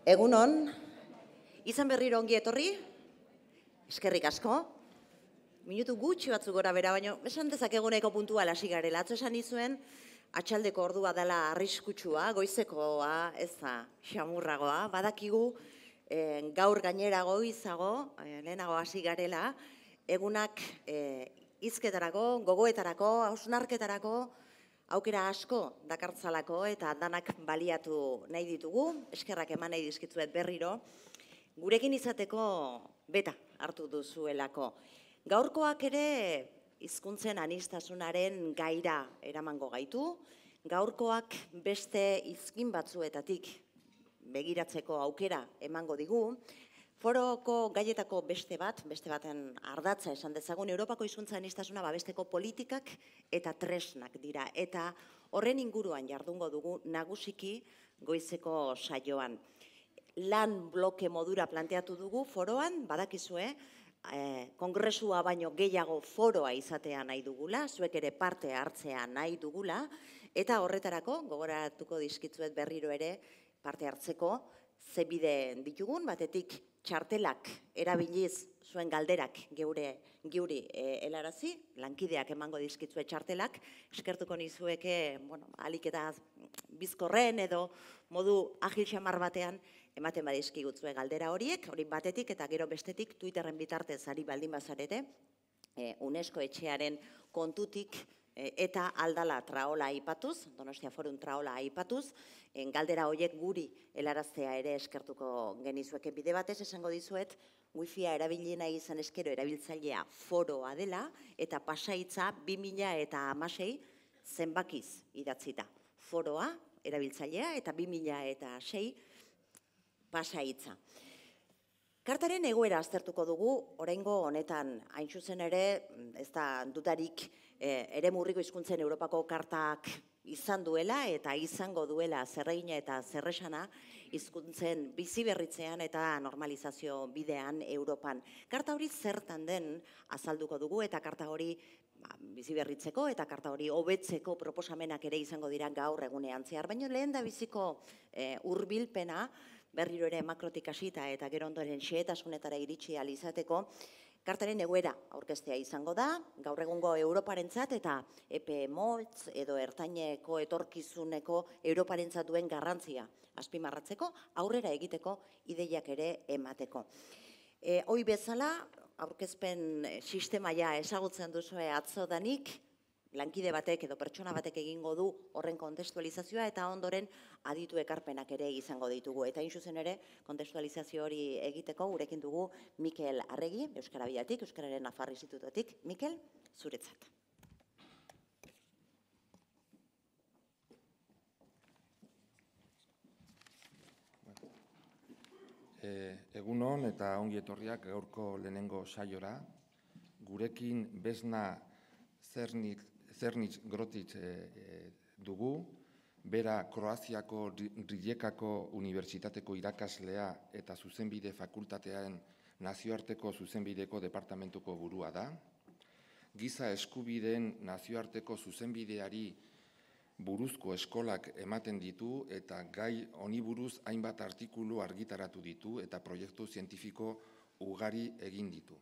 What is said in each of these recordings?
Egunon, izan berriro ongi etorri, eskerrik asko. Minutu gutxi batzuk gora bera, baina esan dezakeguneko puntua hasi garela. Atzo esan izuen, atxaldeko ordua dela arriskutsua, goizekoa, ez da, xamurragoa. Badakigu, gaur gainera goizago, lehenago hasi garela, egunak hizketarako, gogoetarako, hausnarketarako, aukera asko dakartzalako eta danak baliatu nahi ditugu, eskerrak eman nahi dizkitzuet berriro, gurekin izateko beta hartu duzuelako. Gaurkoak ere hizkuntzen aniztasunaren gaira eramango gaitu, gaurkoak beste hizkin batzuetatik begiratzeko aukera emango digu, foroko gaietako beste baten ardatza esan dezagun, Europako hizkuntza aniztasuna babesteko politikak eta tresnak dira. Eta horren inguruan jardungo dugu nagusiki goizeko saioan. Lan bloke modura planteatu dugu foroan, badakizue, kongresua baino gehiago foroa izatea nahi dugula, zuek ere parte hartzea nahi dugula, eta horretarako, gogoratuko dizkitzuet berriro ere parte hartzeko, ze bide ditugun, batetik txartelak erabiliz zuen galderak geuri helarazi, lankideak emango dizkitzue txartelak, eskertuko nizueke, alik eta bizkorren edo modu agil xamar batean ematen badizkigutzue galdera horiek, hori batetik eta gero bestetik Twitterren bitartez ari baldin bazarete, UNESCO etxearen kontutik eta aldala traola aipatuz, Donostia Forum traola aipatuz, galdera horiek guri helaraztea ere eskertuko genizueke bide batez, esango dizuet, wifia erabili nahi izan eskero erabiltzailea foroa dela, eta pasaitza 2016 zenbakiz idatzita. Foroa erabiltzailea eta 2006 pasaitza. Kartaren egoera aztertuko dugu, oraingo honetan, hain zuzen ere, ez da dudarik eremurriko hizkuntzen Europako kartak izan duela eta izango duela zerregina eta zerresana hizkuntzen biziberritzean eta normalizazio bidean Europan. Karta hori zertan den azalduko dugu eta karta hori biziberritzeko eta karta hori hobetzeko proposamenak ere izango dira gaur egunean zehar. Baina lehen da biziko hurbilpena, berriro ere makrotik hasita eta gero ondoren xehetasunetara iritsi ahal izateko, kartaren egoera aurkeztea izango da, gaur egungo Europarentzat eta epe motz edo ertaineko etorkizuneko Europarentzat duen garrantzia azpimarratzeko, aurrera egiteko ideiak ere emateko. Hoi bezala, aurkezpen sistemaia ezagutzen duzue atzodanik, lankide batek edo pertsona batek egingo du horren kontestualizazioa eta ondoren aditu ekarpenak ere izango ditugu. Eta hain zuzen ere, kontestualizazio hori egiteko gurekin dugu Mikel Arregi, Euskara Bilatik, Euskararen Nafar Institutotik. Mikel, zuretzat. Egunon eta ongi etorriak gaurko lehenengo saiora. Gurekin Besna Zernitz Grotic dugu, bera Kroaziako Rijekako Unibertsitateko irakaslea eta zuzenbide fakultatearen nazioarteko zuzenbideko departamentuko burua da. Giza eskubideen nazioarteko zuzenbideari buruzko eskolak ematen ditu eta gai honi buruz hainbat artikulu argitaratu ditu eta proiektu zientifiko ugari egin ditu.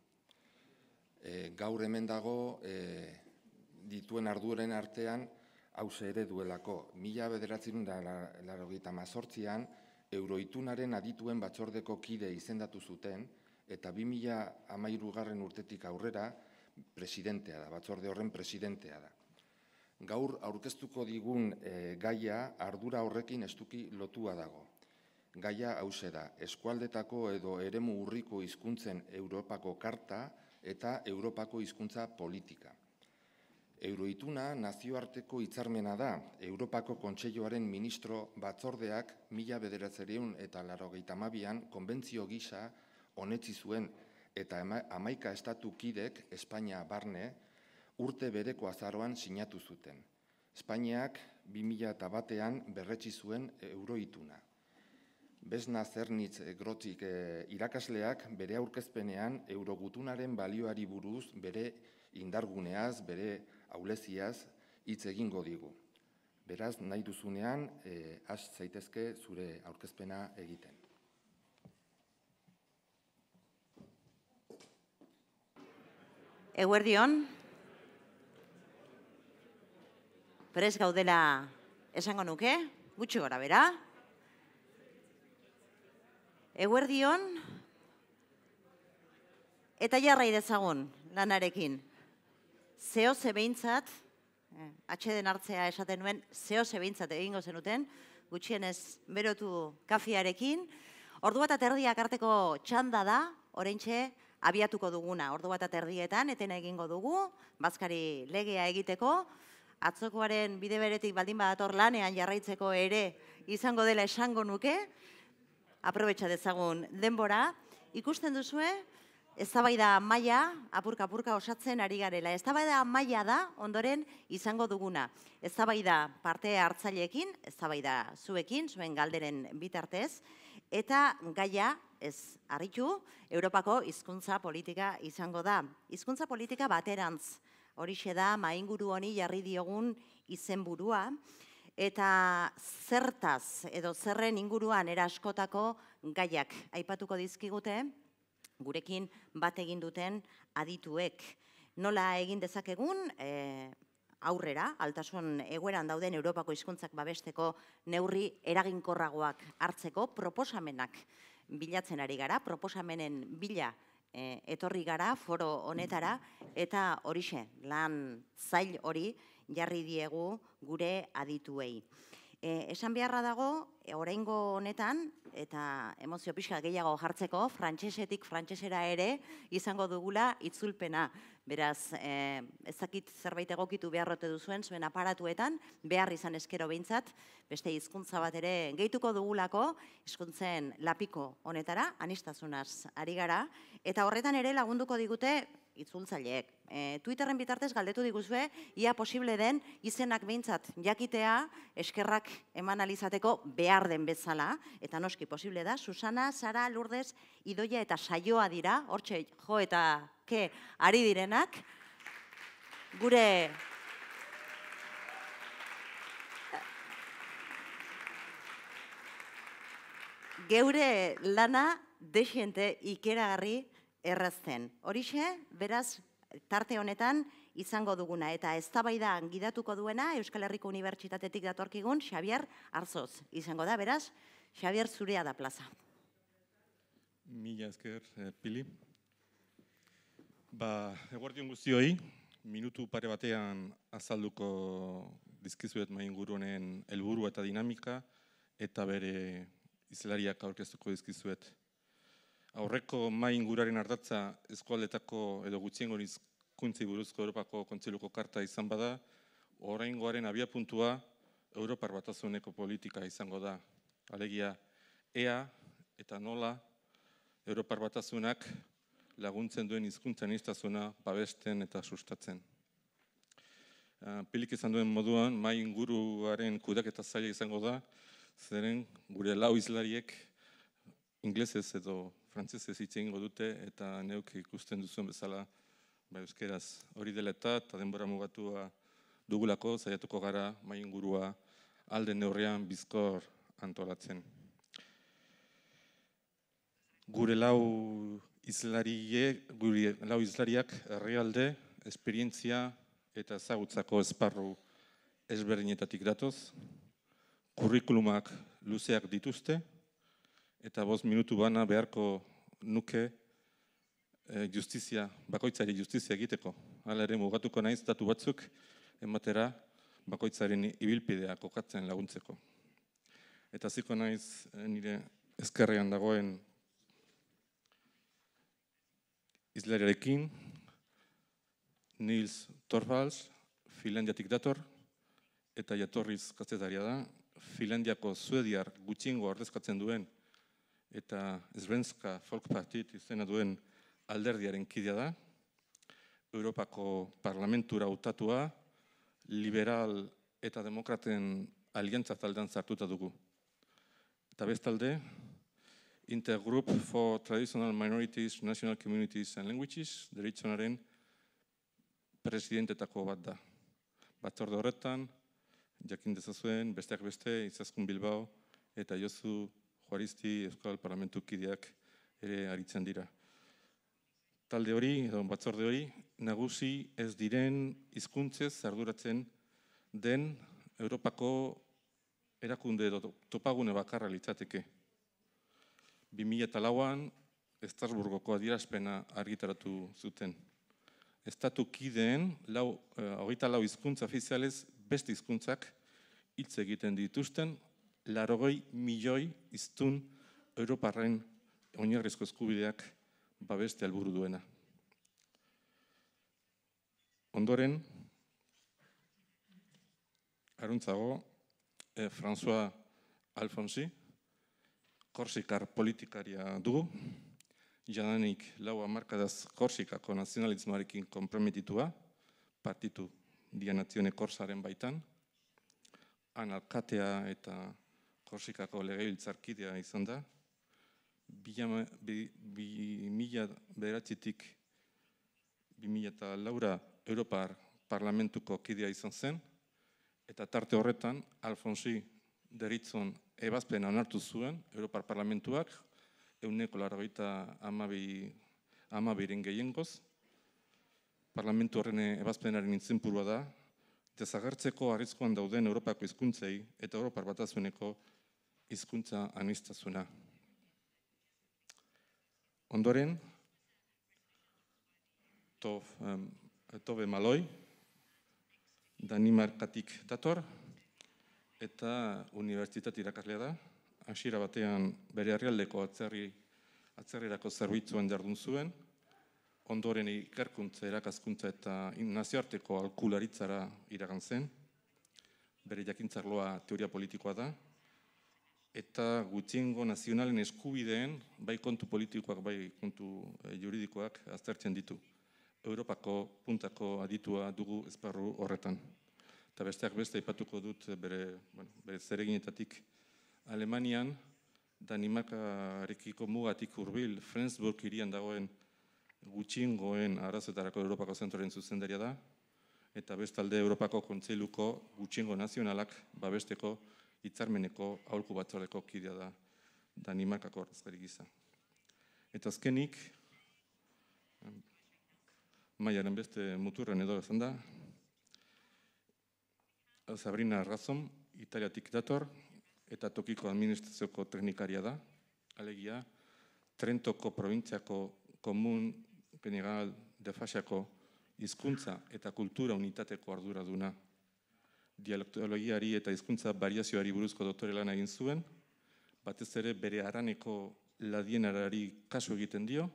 Gaur hemen dago dituen arduren artean hauxe ere duelako. 1988an Euroitunaren adituen batzordeko kide izendatu zuten eta 2013 urtetik aurrera presidentea da, batzorde horren presidentea da. Gaur aurkeztuko digun gaia ardura horrekin estuki lotua dago. Gaia hauxe da, eskualdetako edo eremu urriko hizkuntzen Europako karta eta Europako hizkuntza politika. Euroituna nazioarteko hitzarmena da, Europako Kontseiluaren ministro batzordeak 1992an konbentzio gisa onetsi zuen eta 11 estatu kidek Espainia barne urte bereko azaroan sinatu zuten. Espainiak 2001an berretsi zuen Euroituna. Besna Zernitz Grotic irakasleak bere aurkezpenean Eurogutunaren balioari buruz, bere indarguneaz, bere auleziaz hitz egingo digu. Beraz, nahi duzunean, has zaitezke zure aurkezpena egiten. Eguerdion, prest gaudela esango nuke, gutxi gora bera. Eguerdion, eta jarrai dezagun lanarekin. Zehose behintzat, atxeden hartzea esaten nuen, zehose behintzat egingo zenuten, gutxienez berotu kafiarekin. Ordu bat aterdiak arteko txanda da, oraintxe abiatuko duguna. Ordu bat aterdietan, etena egingo dugu, Baskari legea egiteko, atzokoaren bide beretik baldin badator lanean jarraitzeko ere izango dela esango nuke, aprobetxa dezagun denbora. Ikusten duzue, eztabaida maila, apurka-apurka osatzen ari garela. Eztabaida maila da, ondoren izango duguna. Eztabaida parte hartzaileekin, eztabaida zuekin, zuen galderen bitartez, eta gaia, ez harritu, Europako hizkuntza politika izango da. Hizkuntza politika baterantz, horixe da mainguru honi jarri diogun izenburua, eta zertaz edo zerren inguruan era askotako gaiak aipatuko dizkigute, gurekin bat egin duten adituek. Nola egin dezakegun aurrera, altasun egoeran dauden Europako hizkuntzak babesteko neurri eraginkorragoak hartzeko proposamenak bilatzen ari gara, proposamenen bila etorri gara foro honetara, eta horixe, lan zail hori jarri diegu gure adituei. Esan beharra dago, oraingo honetan, eta emozio pixka gehiago jartzeko, frantsesetik frantsesera ere izango dugula itzulpena. Beraz, ezakit zerbait egokitu beharrote duzuen, zuen aparatuetan, behar izan eskero behintzat, beste hizkuntza bat ere gehituko dugulako, hizkuntzen lapiko honetara, aniztasunaz ari gara, eta horretan ere lagunduko digute itzultzaileek. Twitterren bitartez galdetu diguzue, ia posible den izenak behintzat jakitea, eskerrak eman alizateko behar den bezala, eta noski posible da, Susana, Sara, Lourdes, Idoia eta Saioa dira, hortxe jo eta ke ari direnak, gure geure lana desiente ikeragarri errazten. Horixe, beraz, tarte honetan izango duguna, eta eztabaida gidatuko duena Euskal Herriko Unibertsitatetik datorkigun Xabier Arzoz izango da, beraz, Xabier zurea da plaza. Mila esker, Pili. Eguerdion guztioi, minutu pare batean azalduko dizkizuet mainguru honen helburu eta dinamika, eta bere hizlariak aurkeztuko dizkizuet. Aurreko mainguraren ardatza eskualdetako edo gutxiengo hizkuntzei buruzko Europako Kontseiluko karta izan bada, oraingoaren abiapuntua Europar Batasuneko politika izango da. Alegia, ea eta nola Europar Batasunak laguntzen duen hizkuntza aniztasuna babesten eta sustatzen. Pilik izan duen moduan, mainguruaren kudeaketa zaila izango da, zeren gure lau hizlariek inglesez edo frantsesez hitz egingo dute, eta neuk ikusten duzuen bezala euskeraz hori dela eta denbora mugatua dugulako, saiatuko gara maingurua alde neurrian bizkor antolatzen. Gure lau hizlariak herrialde, esperientzia eta ezagutzako esparru ezberdinetatik datoz, kurrikulumak luzeak dituzte, eta 5 minutu bana beharko nuke bakoitzari justizia egiteko. Hala ere mugatuko naiz datu batzuk ematera bakoitzaren ibilpidea kokatzen laguntzeko. Eta hasiko naiz nire ezkerrean dagoen hizlariarekin, Nils Torvalds, Finlandiatik dator, eta jatorriz kazetaria da, Finlandiako suediar gutxiengo ordezkatzen duen, eta Svenska Folkpartiet izena duen alderdiaren kidea da, Europako Parlamentura hautatua, liberal eta demokraten aliantza taldean sartuta dugu. Eta bestalde, Intergroup for Traditional Minorities, National Communities and Languages, deritzonaren presidentetako bat da. Batzorde horretan, jakin dezazuen, besteak beste, Izaskun Bilbao eta Josu Juaristi Euskal Parlamentu kideak ere aritzen dira. talde hori, edo batzorde hori, nagusi ez diren hizkuntzez arduratzen den Europako erakunde edo topagune bakarra litzateke. 2004an Estrasburgoko adierazpena argitaratu zuten. Estatu kideen 24 hizkuntza ofizialez beste hizkuntzak hitz egiten dituzten 80 milioi hiztun Europarren oinarrizko eskubideak babeste helburu duena. Ondoren, aruntzago, François Alfonsi, korsikar politikaria dugu, jadanik 4 hamarkadaz Korsikako nazionalismoarekin konprometitua, partitu Dia Nazione Korsaren baitan, han alkatea eta Korsikako legebiltzarkidea izan da, 2009tik 2004 Europar Parlamentuko kidea izan zen, eta tarte horretan Alfonsi deritzon ebazpena onartu zuen Europar Parlamentuak, 192 gehiengoz. Parlamentu horren ebazpenaren izenburua da, desagertzeko arriskuan dauden Europako hizkuntzei eta Europar Batasuneko hizkuntza aniztasuna. Ondoren, Tove Maloi, Danimarkatik dator, eta unibertsitate irakaslea da. Hasiera batean bere herrialdeko atzerrirako zerbitzuan jardun zuen, ondoren ikerkuntza, erakaskuntza eta nazioarteko aholkularitzara iragan zen. Bere jakintzarloa teoria politikoa da, eta gutxiengo nazionalen eskubideen, bai kontu politikoak, bai kontu juridikoak aztertzen ditu. Europako puntako aditua dugu esparru horretan. Eta besteak beste aipatuko dut bere zereginetatik Alemanian, Danimarkarekiko mugatik hurbil, Flensburg hirian dagoen gutxiengoen arazoetarako Europako zentroren zuzendaria da, eta bestalde Europako Kontseiluko gutxiengo nazionalak babesteko hitzarmeneko aholku batzordeko kidea da Danimarkako ordezkari gisa. Eta azkenik, Maiaren beste muturren edo izan da, Sabrina Razon, Italiatik dator, eta tokiko administrazioko teknikaria da, alegia, Trentoko probintziako Komun General de Fasciako hizkuntza eta kultura unitateko arduraduna. Dialektologiari eta hizkuntza variazioari buruzko doktore lana egin zuen, batez ere bere haraneko ladienarari kasu egiten dio,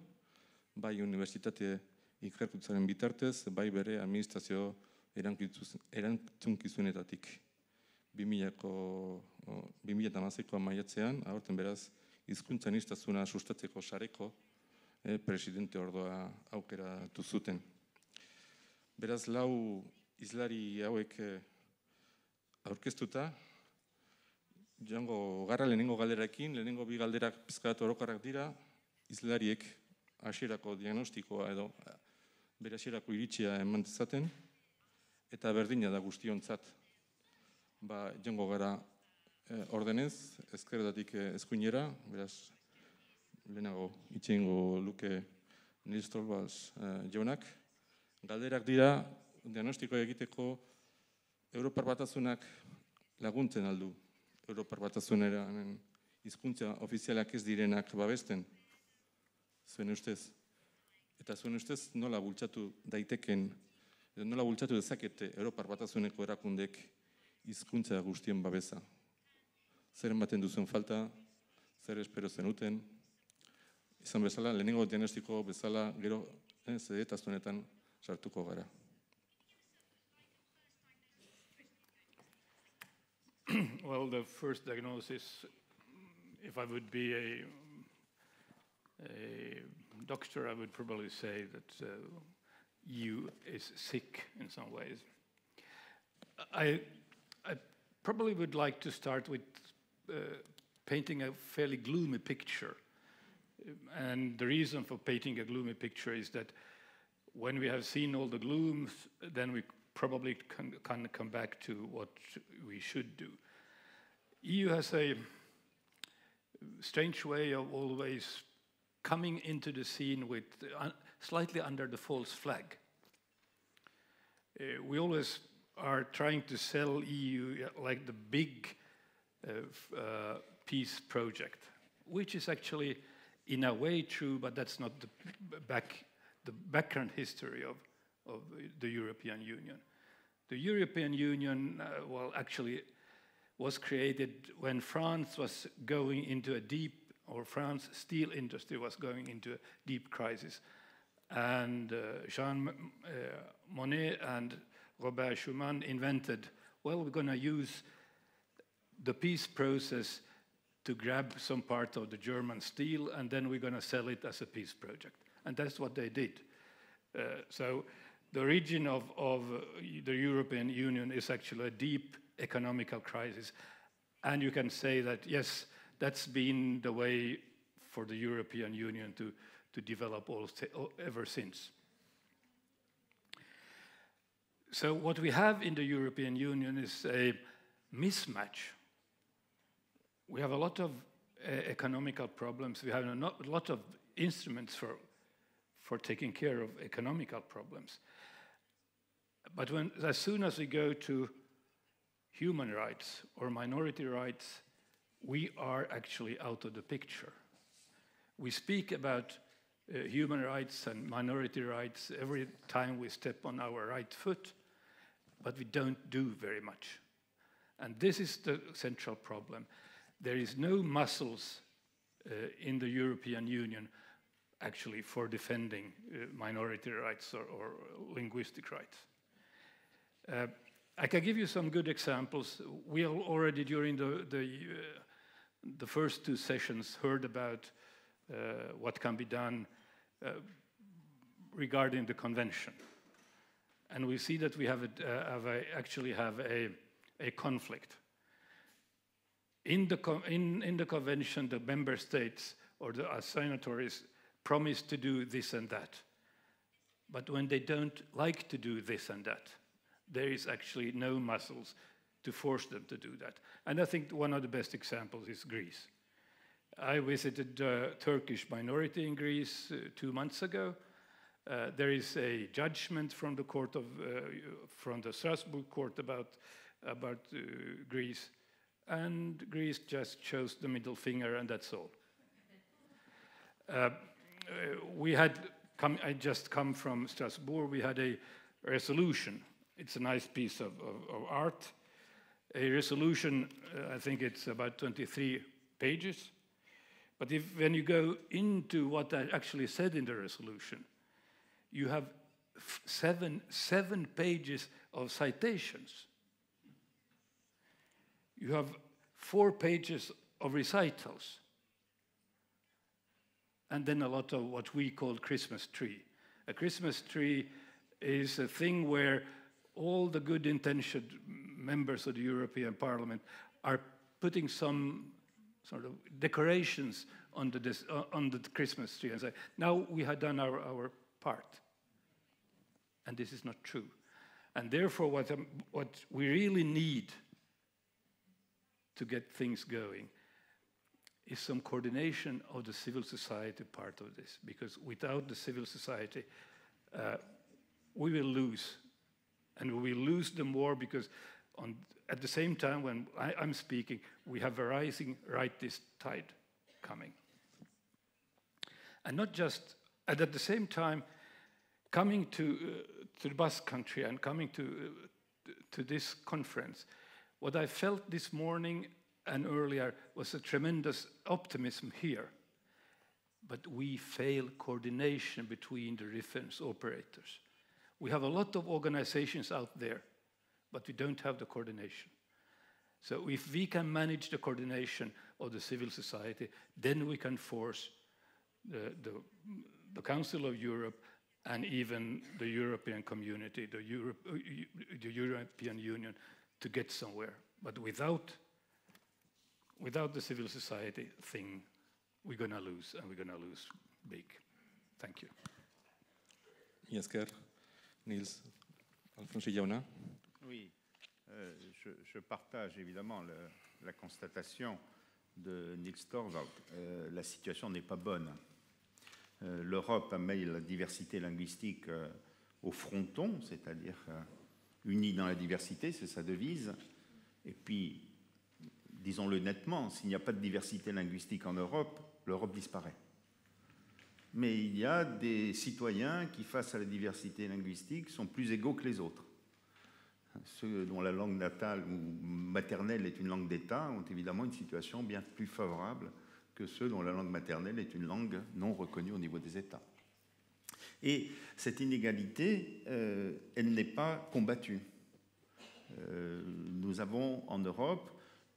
bai unibertsitate ikerkuntzaren bitartez, bai bere administrazio erantzunkizunetatik. 2008ko maiatzean, aurten beraz, hizkuntza aniztasuna sustatzeko sareko presidente ordoa aukeratu zuten. Beraz, 4 hizlari hauek aurkeztuta, joango gara lehenengo galderarekin, lehenengo 2 galderak pizkat orokorrak dira, hizlariek hasierako diagnostikoa edo bere hasierako iritzia eman dezaten, eta berdina da guztiontzat. Joango gara ordenez, ezkerretatik eskuinera, beraz, lehenago itxeingo luke Nils Torvalds jaunak. Galderak dira, diagnostiko egiteko Europar Batasunak laguntzen aldu. Europar Batasunaren hizkuntza ofizialak ez direnak babesten, zuen ustez. Eta zuen ustez nola bultzatu daiteken, nola bultzatu dezakete Europar Batasuneko erakundek hizkuntza guztien babesa. Zer ematen duzuen falta, zer espero zenuten. Izan bezala, lehenengo diagnostiko bezala, gero zedetaztunetan sartuko gara. Well, the first diagnosis, if I would be a doctor, I would probably say that EU is sick in some ways. I probably would like to start with painting a fairly gloomy picture. And the reason for painting a gloomy picture is that when we have seen all the glooms, then we probably can come back to what we should do. EU has a strange way of always coming into the scene with slightly under the false flag. We always are trying to sell EU like the big peace project, which is actually in a way true, but that's not the background history of the European Union. The European Union, well, actually was created when France was going into a deep, or France's steel industry was going into a deep crisis. And Jean Monnet and Robert Schuman invented, well, we're going to use the peace process to grab some part of the German steel, and then we're going to sell it as a peace project. And that's what they did. So the origin of the European Union is actually a deep economical crisis. And you can say that, yes, that's been the way for the European Union to develop ever since. So what we have in the European Union is a mismatch. We have a lot of economical problems. We have a lot of instruments for taking care of economical problems. But as soon as we go to human rights or minority rights, we are actually out of the picture. We speak about human rights and minority rights every time we step on our right foot, but we don't do very much. And this is the central problem. There is no muscles in the European Union actually for defending minority rights or linguistic rights. I can give you some good examples. We already during the first two sessions heard about what can be done regarding the convention. And we see that we actually have a conflict. In the convention, the member states or the signatories promise to do this and that. But when they don't like to do this and that, there is actually no muscles to force them to do that. And I think one of the best examples is Greece. I visited the Turkish minority in Greece 2 months ago. There is a judgment from the court from the Strasbourg court about Greece, and Greece just chose the middle finger, and that's all. I just come from Strasbourg. We had a resolution. It's a nice piece of art. A resolution, I think it's about 23 pages. But when you go into what I actually said in the resolution, you have seven pages of citations. You have 4 pages of recitals. And then a lot of what we call Christmas tree. A Christmas tree is a thing where all the good-intentioned members of the European Parliament are putting some sort of decorations on the Christmas tree and say, now we have done our part. And this is not true. And therefore, what we really need to get things going is some coordination of the civil society part of this. Because without the civil society, we will lose. And we will lose them more because at the same time when I'm speaking, we have a rising rightist tide coming. And not just, and at the same time, coming to the Basque country and coming to this conference, what I felt this morning and earlier was a tremendous optimism here. But we fail coordination between the different operators. We have a lot of organizations out there, but we don't have the coordination. So if we can manage the coordination of the civil society, then we can force the Council of Europe and even the European community, the European Union, to get somewhere. But without the civil society thing, we're going to lose, and we're going to lose big. Thank you. Esker, Niels, Alfonso Jauna. Oui, je partage évidemment la constatation de Niels Torvald. La situation n'est pas bonne. L'Europe a mis la diversité linguistique au fronton, c'est-à-dire unie dans la diversité, c'est sa devise. Et puis, disons-le nettement, s'il n'y a pas de diversité linguistique en Europe, l'Europe disparaît. Mais il y a des citoyens qui, face à la diversité linguistique, sont plus égaux que les autres. Ceux dont la langue natale ou maternelle est une langue d'État ont évidemment une situation bien plus favorable que ceux dont la langue maternelle est une langue non reconnue au niveau des États. Et cette inégalité, elle n'est pas combattue. Nous avons en Europe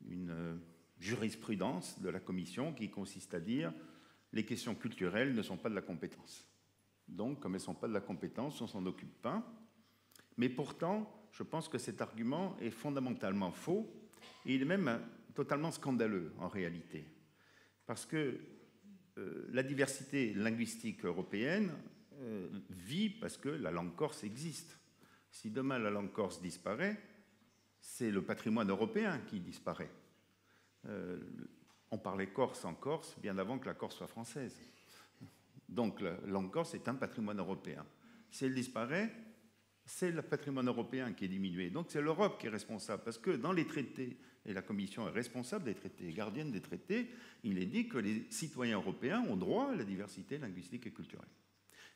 une jurisprudence de la Commission qui consiste à dire les questions culturelles ne sont pas de la compétence. Donc, comme elles ne sont pas de la compétence, on ne s'en occupe pas. Mais pourtant, je pense que cet argument est fondamentalement faux et il est même totalement scandaleux en réalité. Parce que la diversité linguistique européenne vit parce que la langue corse existe. Si demain la langue corse disparaît, c'est le patrimoine européen qui disparaît. On parlait corse en Corse bien avant que la Corse soit française. Donc la langue corse est un patrimoine européen. Si elle disparaît, c'est le patrimoine européen qui est diminué. Donc c'est l'Europe qui est responsable, parce que dans les traités, et la Commission est responsable des traités, gardienne des traités, il est dit que les citoyens européens ont droit à la diversité linguistique et culturelle.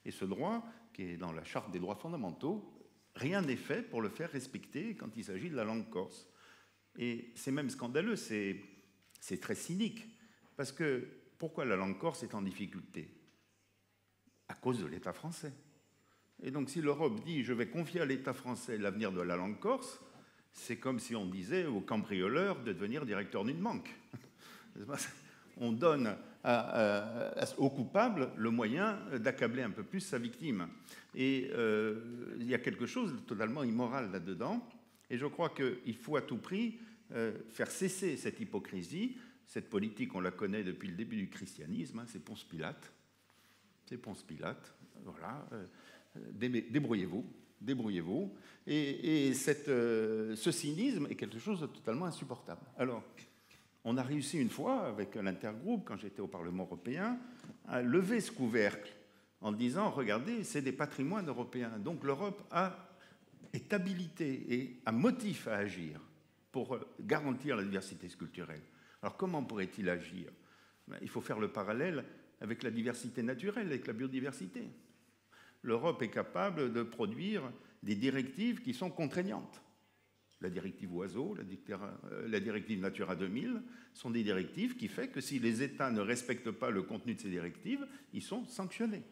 Et ce droit, qui est dans la Charte des droits fondamentaux, rien n'est fait pour le faire respecter quand il s'agit de la langue corse. Et c'est même scandaleux, c'est très cynique, parce que pourquoi la langue corse est en difficulté? À cause de l'État français. Et donc si l'Europe dit « je vais confier à l'État français l'avenir de la langue corse », c'est comme si on disait au cambrioleur de devenir directeur d'une banque. On donne au coupable le moyen d'accabler un peu plus sa victime. Et il y a quelque chose de totalement immoral là-dedans. Et je crois qu'il faut à tout prix faire cesser cette hypocrisie. Cette politique, on la connaît depuis le début du christianisme, hein, c'est Ponce Pilate. C'est Ponce Pilate, voilà. Débrouillez-vous, débrouillez-vous. Et ce cynisme est quelque chose de totalement insupportable. Alors, on a réussi une fois, avec l'intergroupe, quand j'étais au Parlement européen, à lever ce couvercle en disant, regardez, c'est des patrimoines européens. Donc l'Europe est habilitée et a motif à agir pour garantir la diversité culturelle. Alors comment pourrait-il agir? Il faut faire le parallèle avec la diversité naturelle, avec la biodiversité. L'Europe est capable de produire des directives qui sont contraignantes. La directive oiseaux, la directive Natura 2000 sont des directives qui font que si les États ne respectent pas le contenu de ces directives, ils sont sanctionnés.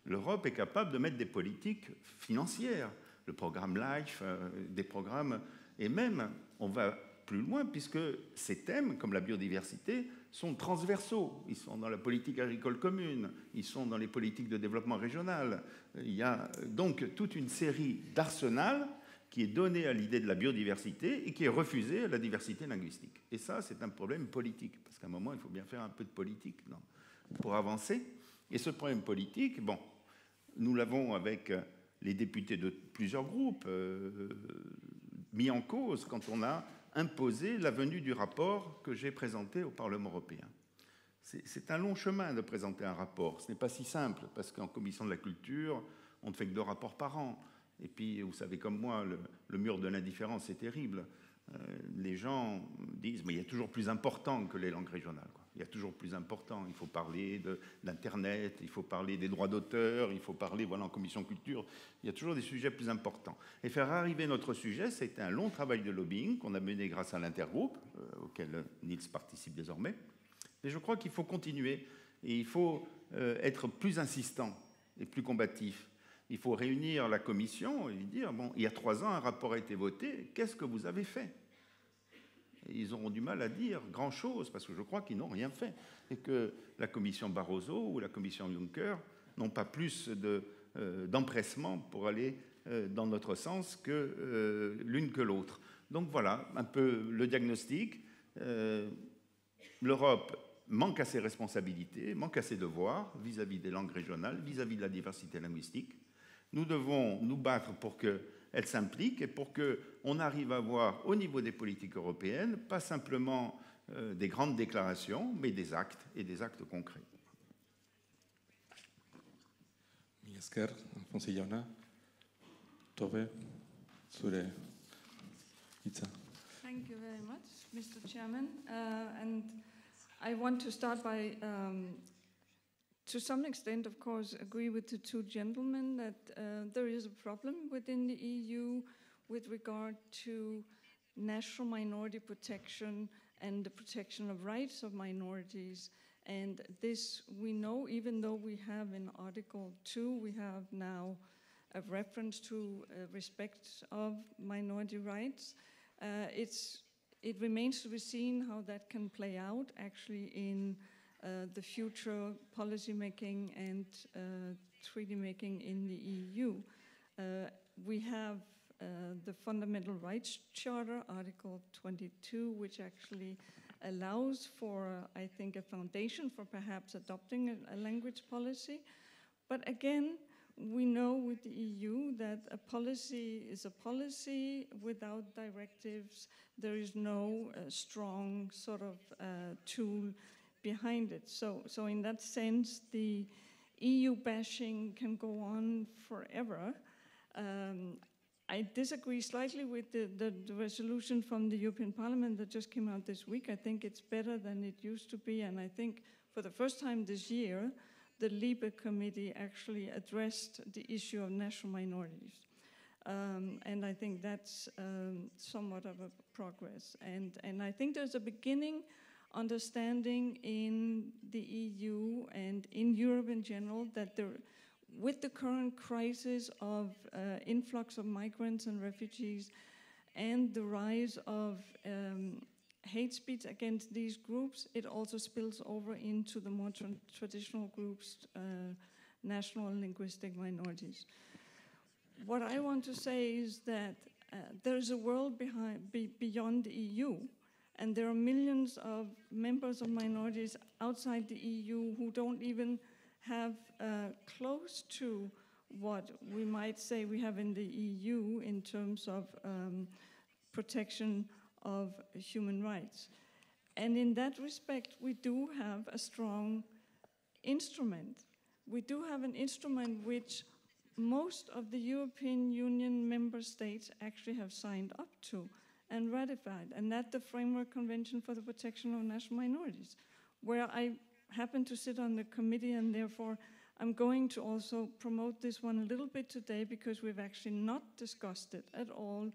L'Europe est capable de mettre des politiques financières, le programme LIFE, des programmes, et même, on va plus loin, puisque ces thèmes, comme la biodiversité, sont transversaux. Ils sont dans la politique agricole commune, ils sont dans les politiques de développement régional. Il y a donc toute une série d'arsenals qui est donné à l'idée de la biodiversité et qui est refusé à la diversité linguistique. Et ça, c'est un problème politique, parce qu'à un moment, il faut bien faire un peu de politique pour avancer. Et ce problème politique, bon, nous l'avons avec les députés de plusieurs groupes mis en cause quand on a imposé la venue du rapport que j'ai présenté au Parlement européen. C'est un long chemin de présenter un rapport. Ce n'est pas si simple, parce qu'en commission de la culture, on ne fait que 2 rapports par an. Et puis, vous savez comme moi, le mur de l'indifférence est terrible. Les gens disent, mais il y a toujours plus important que les langues régionales, quoi. Il y a toujours plus important. Il faut parler de l'Internet, il faut parler des droits d'auteur, il faut parler, voilà, en commission culture, il y a toujours des sujets plus importants. Et faire arriver notre sujet, c'était un long travail de lobbying qu'on a mené grâce à l'intergroupe, auquel Niels participe désormais. Et je crois qu'il faut continuer, et il faut être plus insistant et plus combatif. Il faut réunir la commission et lui dire, bon, il y a 3 ans, un rapport a été voté, qu'est-ce que vous avez fait? Et ils auront du mal à dire grand-chose, parce que je crois qu'ils n'ont rien fait. Et que la commission Barroso ou la commission Juncker n'ont pas plus d'empressement pour aller dans notre sens que l'une que l'autre. Donc voilà, un peu le diagnostic. L'Europe manque à ses responsabilités, manque à ses devoirs vis-à-vis des langues régionales, vis-à-vis de la diversité linguistique. Nous devons nous battre pour qu'elle s'implique et pour qu'on arrive à avoir au niveau des politiques européennes, pas simplement des grandes déclarations, mais des actes et des actes concrets. Esker, Alfonso jauna. Tobe, zure hitza. Thank you very much, Mr. Chairman. And I want to start by, to some extent, of course, agree with the two gentlemen that there is a problem within the EU with regard to national minority protection and the protection of rights of minorities. And this we know, even though we have in Article 2, we have now a reference to respect of minority rights. It remains to be seen how that can play out actually in the future policy making and treaty making in the EU. We have the Fundamental Rights Charter, Article 22, which actually allows for, I think, a foundation for perhaps adopting a language policy. But again, we know with the EU that a policy is a policy without directives. There is no strong sort of tool behind it. So in that sense, the EU bashing can go on forever. I disagree slightly with the resolution from the European Parliament that just came out this week. I think it's better than it used to be, and I think for the first time this year, the LIBE committee actually addressed the issue of national minorities. And I think that's somewhat of a progress. And I think there's a beginning understanding in the EU and in Europe in general that with the current crisis of influx of migrants and refugees and the rise of hate speech against these groups, it also spills over into the more traditional groups, national and linguistic minorities. What I want to say is that there's a world beyond the EU, and there are millions of members of minorities outside the EU who don't even have close to what we might say we have in the EU in terms of protection of human rights. And in that respect, we do have a strong instrument. We do have an instrument which most of the European Union member states actually have signed up to and ratified, and that's the Framework Convention for the Protection of National Minorities, where I happen to sit on the committee, and therefore I'm going to also promote this one a little bit today because we've actually not discussed it at all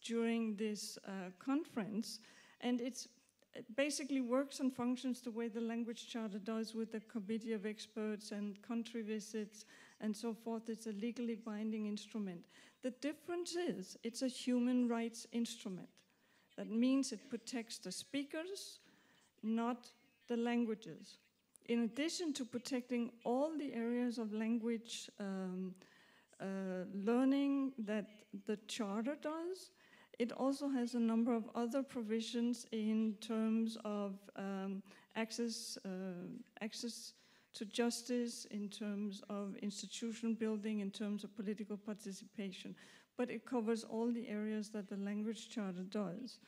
during this conference. And it basically works and functions the way the Language Charter does with the committee of experts and country visits and so forth. It's a legally binding instrument. The difference is it's a human rights instrument. That means it protects the speakers, not the languages. In addition to protecting all the areas of language learning that the Charter does, it also has a number of other provisions in terms of access to justice, in terms of institution building, in terms of political participation. But it covers all the areas that the Language Charter does.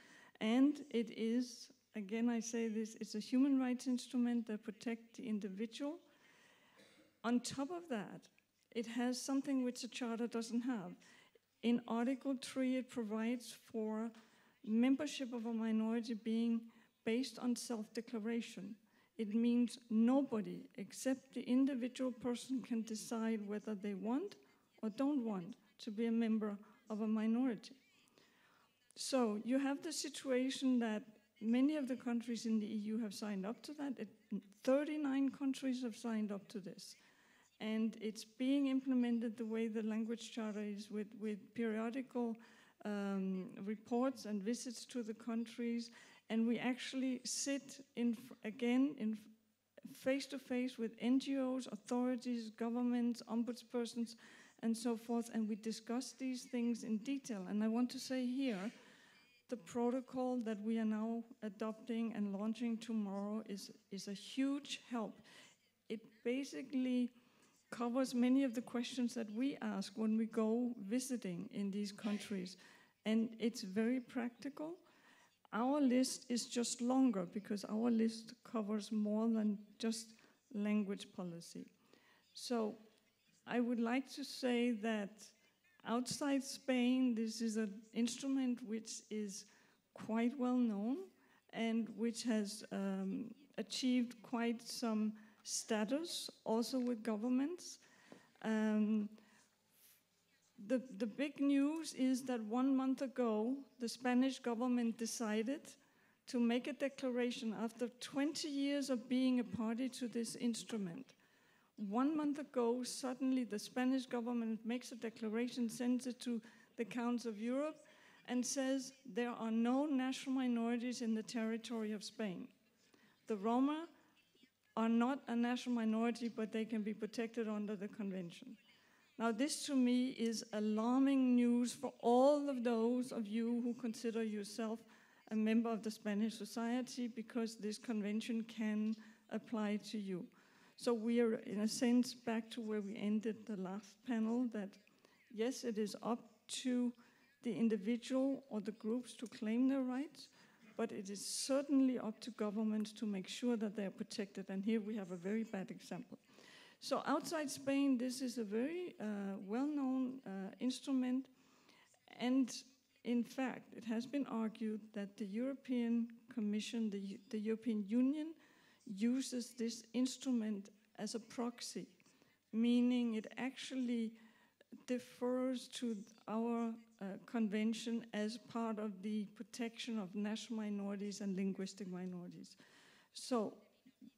And it is, again, I say this, it's a human rights instrument that protects the individual. On top of that, it has something which the Charter doesn't have. In Article 3, it provides for membership of a minority being based on self-declaration. It means nobody except the individual person can decide whether they want or don't want to be a member of a minority. So you have the situation that many of the countries in the EU have signed up to that. 39 countries have signed up to this. And it's being implemented the way the Language Charter is with periodical reports and visits to the countries. And we actually sit again face-to-face with NGOs, authorities, governments, ombudspersons, and so forth, and we discuss these things in detail. And I want to say here, the protocol that we are now adopting and launching tomorrow is a huge help. It basically covers many of the questions that we ask when we go visiting in these countries. And it's very practical. Our list is just longer because our list covers more than just language policy. So I would like to say that outside Spain, this is an instrument which is quite well known and which has achieved quite some status also with governments. The big news is that 1 month ago, the Spanish government decided to make a declaration after 20 years of being a party to this instrument. 1 month ago, suddenly the Spanish government makes a declaration, sends it to the Council of Europe, and says there are no national minorities in the territory of Spain. The Roma are not a national minority, but they can be protected under the convention. Now, this to me is alarming news for all of those of you who consider yourself a member of the Spanish society, because this convention can apply to you. So we are, in a sense, back to where we ended the last panel, that yes, it is up to the individual or the groups to claim their rights, but it is certainly up to governments to make sure that they are protected. And here we have a very bad example. So outside Spain, this is a very well-known instrument. And in fact, it has been argued that the European Commission, the European Union, uses this instrument as a proxy, meaning it actually defers to our convention as part of the protection of national minorities and linguistic minorities. So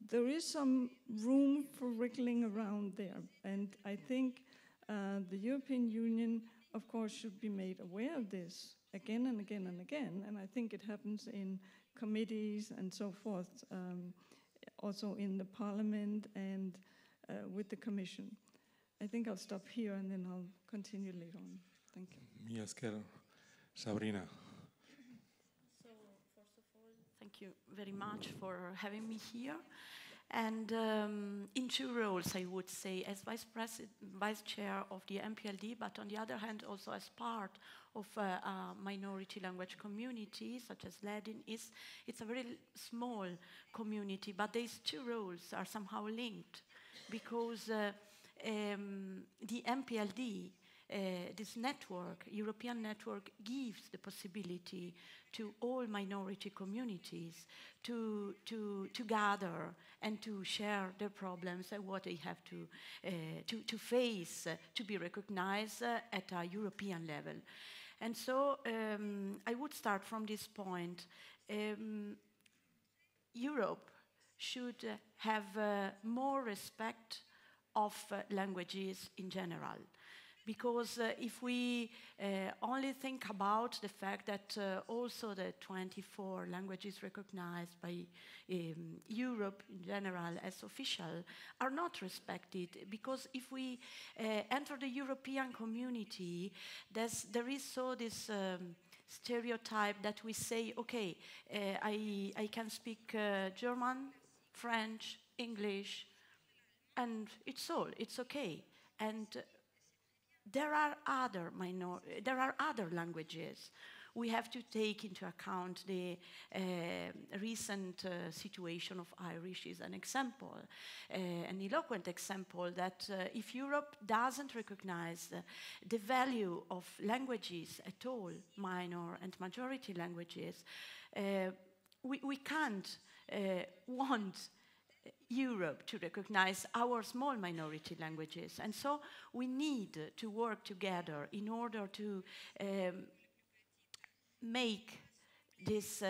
there is some room for wriggling around there, and I think the European Union, of course, should be made aware of this again and again and again, and I think it happens in committees and so forth, also in the Parliament and with the Commission. I think I'll stop here and then I'll continue later on. Thank you. Mila esker, Sabrina. So, first of all, thank you very much for having me here. And in two roles, I would say, as Vice Chair of the MPLD, but on the other hand, also as part of a minority language community, such as Ladin is. It's a very small community, but these two roles are somehow linked, because the MPLD, this network, European network, gives the possibility to all minority communities to gather and to share their problems and what they have to face, to be recognized at a European level. And so I would start from this point. Europe should have more respect of languages in general. Because if we only think about the fact that also the 24 languages recognized by Europe in general as official are not respected, because if we enter the European community, there is so this stereotype that we say, okay, I can speak German, French, English, and it's all, it's okay. And there are other languages. We have to take into account the recent situation of Irish is an example, an eloquent example that if Europe doesn't recognize the value of languages at all, minor and majority languages, we can't want Europe to recognize our small minority languages. And so we need to work together in order to make this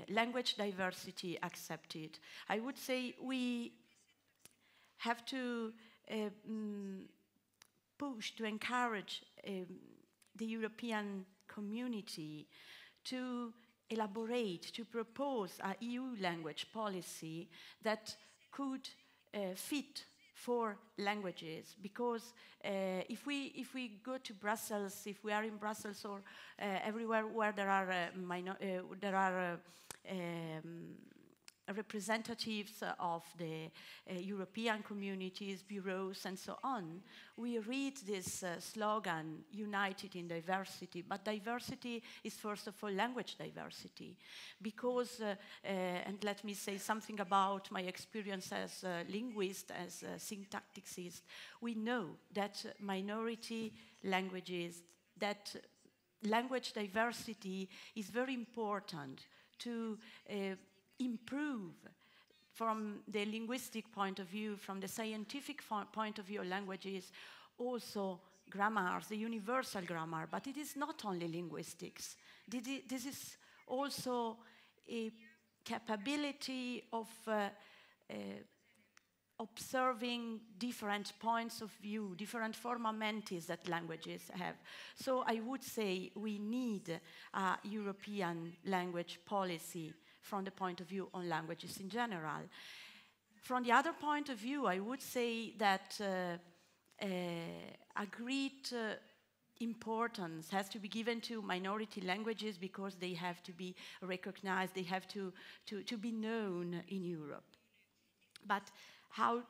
language diversity accepted. I would say we have to push to encourage the European community to elaborate, to propose a EU language policy that could fit for languages, because if we go to Brussels, if we are in Brussels or everywhere where there are representatives of the European communities, bureaus, and so on, we read this slogan, united in diversity, but diversity is first of all language diversity, because, and let me say something about my experience as a linguist, as a syntacticist, we know that minority languages, that language diversity is very important to improve from the linguistic point of view, from the scientific point of view of languages, also grammars, the universal grammar, but it is not only linguistics. This is also a capability of observing different points of view, different forma mentis that languages have. So I would say we need a European language policy from the point of view on languages in general. From the other point of view, I would say that a great importance has to be given to minority languages because they have to be recognized, they have to be known in Europe. But how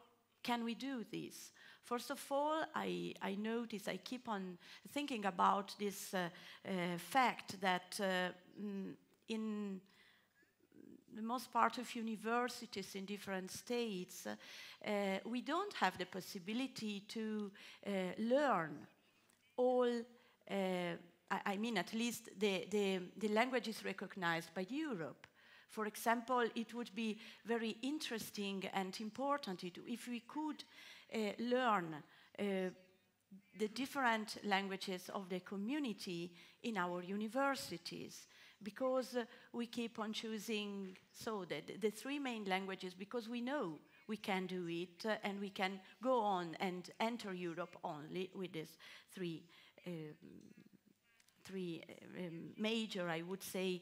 can we do this? First of all, I notice, I keep on thinking about this fact that in the most part of universities in different states, we don't have the possibility to learn all, I mean at least the languages recognized by Europe. For example, it would be very interesting and important if we could learn the different languages of the community in our universities, because we keep on choosing the three main languages because we know we can do it and we can go on and enter Europe only with these three major, I would say,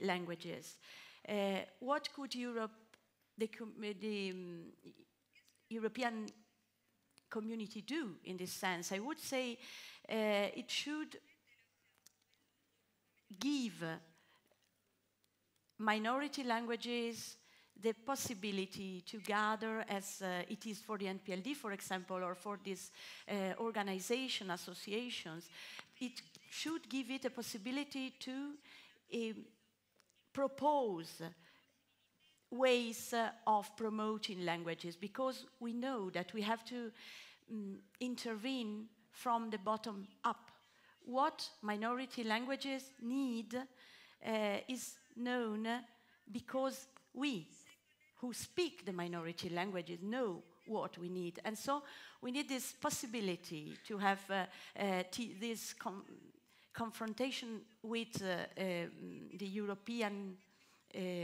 languages. What could Europe, the European community do in this sense? I would say it should give minority languages the possibility to gather, as it is for the NPLD, for example, or for these organization, associations. It should give it a possibility to propose ways of promoting languages, because we know that we have to intervene from the bottom up. What minority languages need is known because we who speak the minority languages know what we need. And so we need this possibility to have this confrontation with the European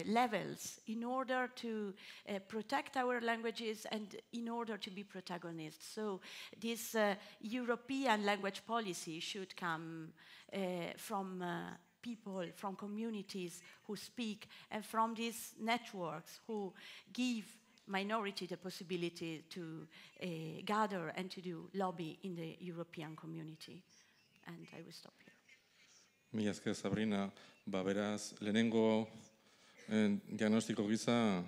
levels in order to protect our languages and in order to be protagonists. So this European language policy should come from people, from communities who speak, and from these networks who give minority the possibility to gather and to do lobby in the European community. And I will stop here. Mila esker, Sabrina. Beraz, lehenengo diagnostiko gisa,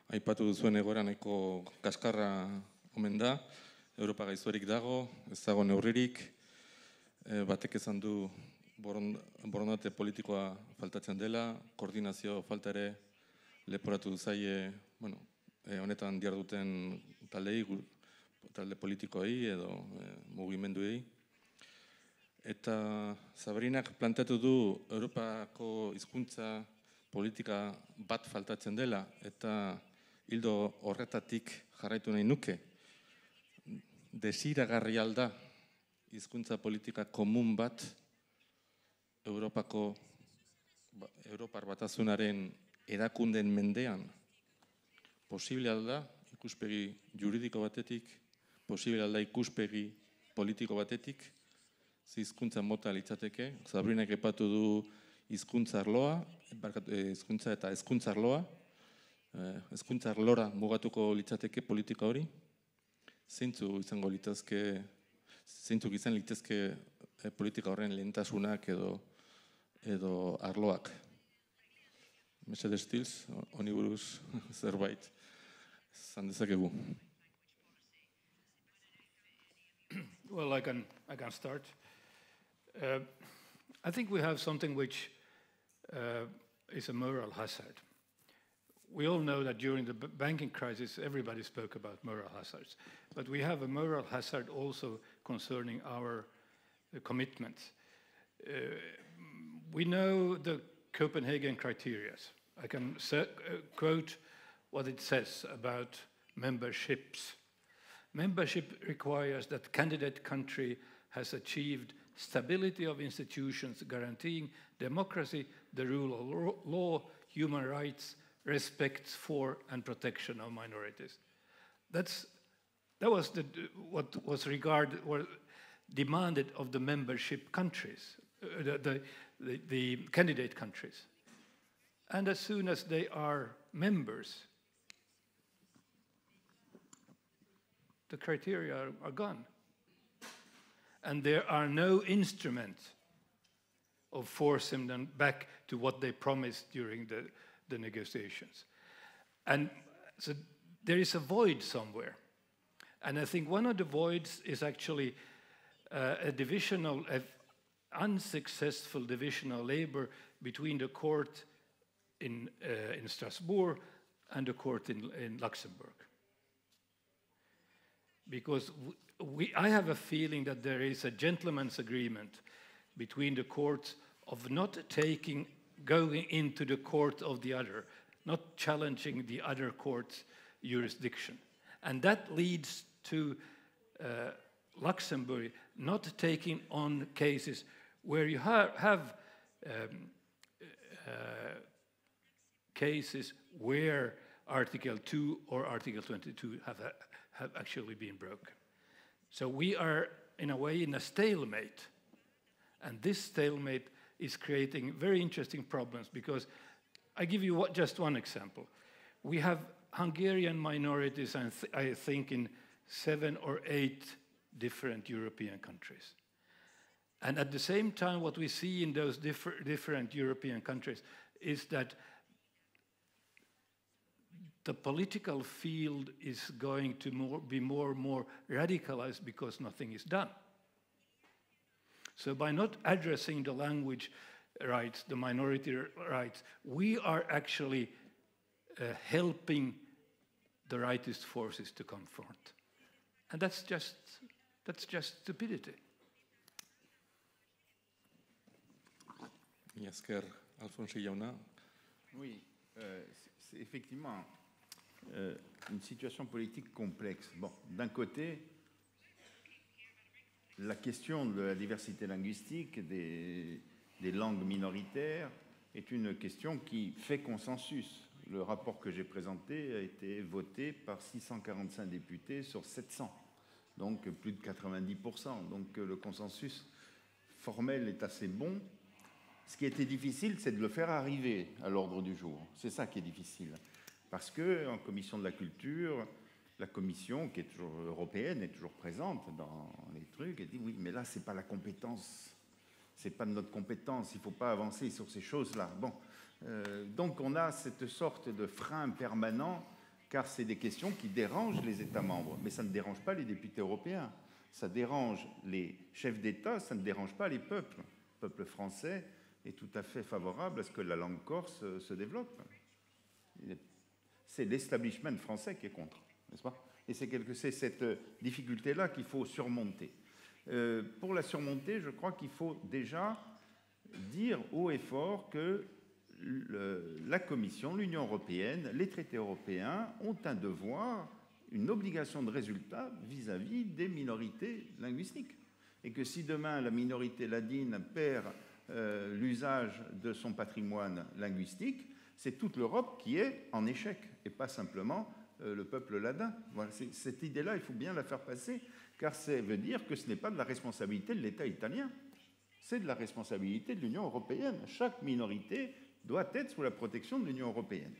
aipatu duzuen egoera nahiko kaskarra omen da. Europa gaiztorik dago, ez dago neurririk. Batek esan du borondate politikoa faltatzen dela, koordinazio falta ere leporatu zaie, honetan diharduten taldei, talde politikoei edo mugimenduei. Eta Sabrinak planteatu du Europako hizkuntza politika bat faltatzen dela, eta hildo horretatik jarraitu nahi nuke. Desiragarri alda hizkuntza politika komun bat Europar Batasunaren erakunden mendean. Posible alda ikuspegi juridiko batetik, posible alda ikuspegi politiko batetik, hizkuntza mota litzateke. Sabrinak aipatu du hizkuntza arloa, hizkuntza eta hezkuntza arloa. Hezkuntza arlora mugatuko litzateke politika hori. Zeintzuk izan litezke politika horren lehentasunak edo arloak. Mesedez Stills, honi buruz zerbait esan dezakegu. Well, I can start. I think we have something which is a moral hazard. We all know that during the banking crisis, everybody spoke about moral hazards. But we have a moral hazard also concerning our commitments. We know the Copenhagen criteria. I can quote what it says about memberships. Membership requires that candidate country has achieved stability of institutions guaranteeing democracy, the rule of law, human rights, respect for and protection of minorities. That was what was regarded or demanded of the membership countries, the candidate countries. And as soon as they are members, the criteria are gone. And there are no instruments of forcing them back to what they promised during the negotiations. And so there is a void somewhere. And I think one of the voids is actually unsuccessful division of labor between the court in Strasbourg and the court in Luxembourg. Because I have a feeling that there is a gentleman's agreement between the courts of not going into the court of the other, not challenging the other court's jurisdiction. And that leads to Luxembourg not taking on cases where you have cases where Article 2 or Article 22 have actually been broken. So we are, in a way, in a stalemate. And this stalemate is creating very interesting problems because I give you just one example. We have Hungarian minorities, I think, in 7 or 8 different European countries. And at the same time, what we see in those different European countries is that the political field is going to be more and more radicalized because nothing is done. So by not addressing the language rights, the minority rights, we are actually helping the rightist forces to confront. And that's just stupidity. Esker, Alfonso jauna. Oui, c'est effectivement une situation politique complexe. Bon, d'un côté, la question de la diversité linguistique des langues minoritaires est une question qui fait consensus. Le rapport que j'ai présenté a été voté par 645 députés sur 700, donc plus de 90%. Donc le consensus formel est assez bon. Ce qui était difficile, c'est de le faire arriver à l'ordre du jour. C'est ça qui est difficile. Parce qu'en commission de la culture, la commission, qui est toujours européenne, est toujours présente dans les trucs, et dit oui, mais là, ce n'est pas la compétence. Ce n'est pas de notre compétence. Il ne faut pas avancer sur ces choses-là. Bon. Donc on a cette sorte de frein permanent, car c'est des questions qui dérangent les États membres. Mais ça ne dérange pas les députés européens. Ça dérange les chefs d'État, ça ne dérange pas les peuples. Le peuple français est tout à fait favorable à ce que la langue corse se développe. C'est l'establishment français qui est contre, n'est-ce pas? Et c'est cette difficulté-là qu'il faut surmonter. Pour la surmonter, je crois qu'il faut déjà dire haut et fort que la Commission, l'Union européenne, les traités européens ont un devoir, une obligation de résultat vis-à-vis des minorités linguistiques. Et que si demain la minorité ladine perd l'usage de son patrimoine linguistique, c'est toute l'Europe qui est en échec, et pas simplement le peuple ladin. Voilà, cette idée-là, il faut bien la faire passer, car ça veut dire que ce n'est pas de la responsabilité de l'État italien, c'est de la responsabilité de l'Union européenne. Chaque minorité doit être sous la protection de l'Union européenne.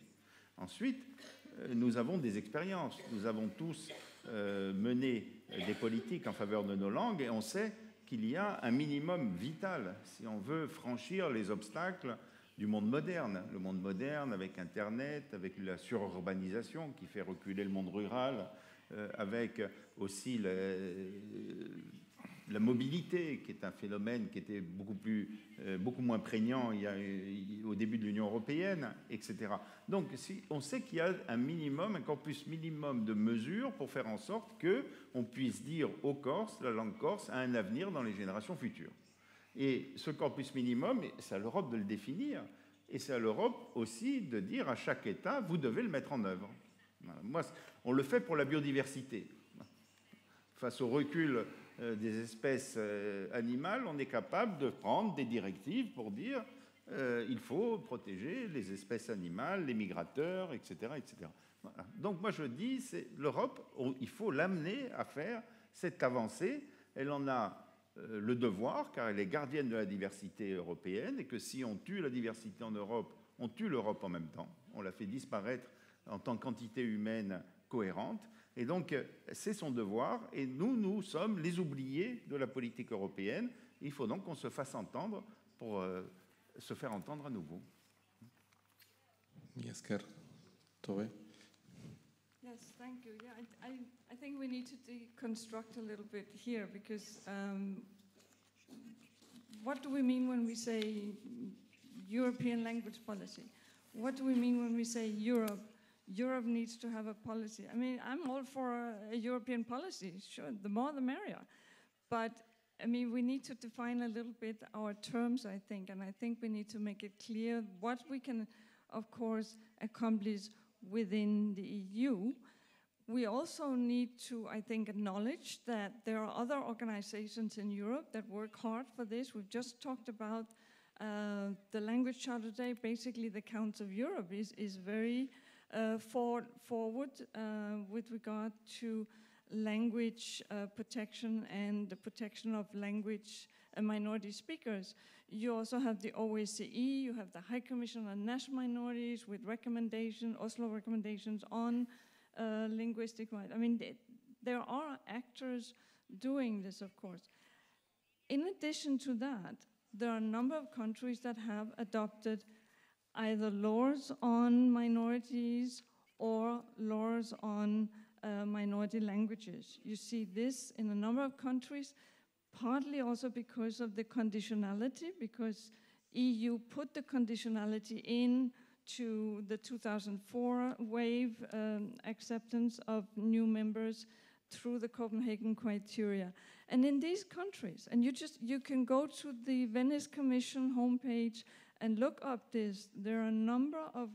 Ensuite, nous avons des expériences. Nous avons tous mené des politiques en faveur de nos langues, et on sait qu'il y a un minimum vital si on veut franchir les obstacles du monde moderne. Le monde moderne avec Internet, avec la sururbanisation qui fait reculer le monde rural, avec aussi la mobilité, qui est un phénomène qui était beaucoup moins prégnant au début de l'Union européenne, etc. Donc, on sait qu'il y a un corpus minimum de mesures pour faire en sorte qu'on puisse dire aux Corses, la langue corse a un avenir dans les générations futures. Et ce corpus minimum, c'est à l'Europe de le définir, et c'est à l'Europe aussi de dire à chaque État, vous devez le mettre en œuvre. Moi, on le fait pour la biodiversité. Face au recul des espèces animales, on est capable de prendre des directives pour dire il faut protéger les espèces animales, les migrateurs, etc. etc. Voilà. Donc moi je dis, l'Europe, il faut l'amener à faire cette avancée. Elle en a le devoir, car elle est gardienne de la diversité européenne, et que si on tue la diversité en Europe, on tue l'Europe en même temps. On la fait disparaître en tant qu'entité humaine cohérente. Et donc, c'est son devoir, et nous sommes les oubliés de la politique européenne. Il faut donc qu'on se fasse entendre pour se faire entendre à nouveau. Yes, Tove. Yes, thank you. Yeah, I think we need to deconstruct a little bit here, because what do we mean when we say European language policy? What do we mean when we say Europe needs to have a policy? I mean, I'm all for a European policy. Sure, the more the merrier. But, I mean, we need to define a little bit our terms, I think. And I think we need to make it clear what we can, of course, accomplish within the EU. We also need to, I think, acknowledge that there are other organizations in Europe that work hard for this. We've just talked about the language charter today. Basically, the Council of Europe is very forward with regard to language protection and the protection of language minority speakers. You also have the OSCE, you have the High Commission on National Minorities with Oslo recommendations on linguistic rights. I mean, there are actors doing this, of course. In addition to that, there are a number of countries that have adopted either laws on minorities or laws on minority languages. You see this in a number of countries, partly also because of the conditionality, because EU put the conditionality into the 2004 wave acceptance of new members through the Copenhagen criteria. And in these countries, and you can go to the Venice Commission homepage and look up this. There are a number of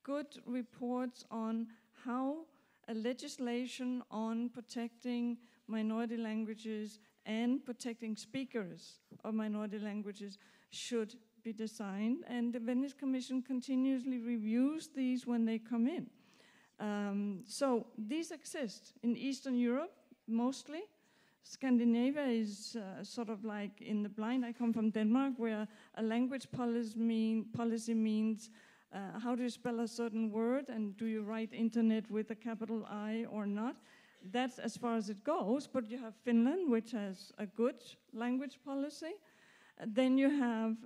good reports on how a legislation on protecting minority languages and protecting speakers of minority languages should be designed. And the Venice Commission continuously reviews these when they come in. So these exist in Eastern Europe, mostly. Scandinavia is sort of like in the blind. I come from Denmark, where a language policy means how do you spell a certain word, and do you write internet with a capital I or not? That's as far as it goes. But you have Finland, which has a good language policy. Then you have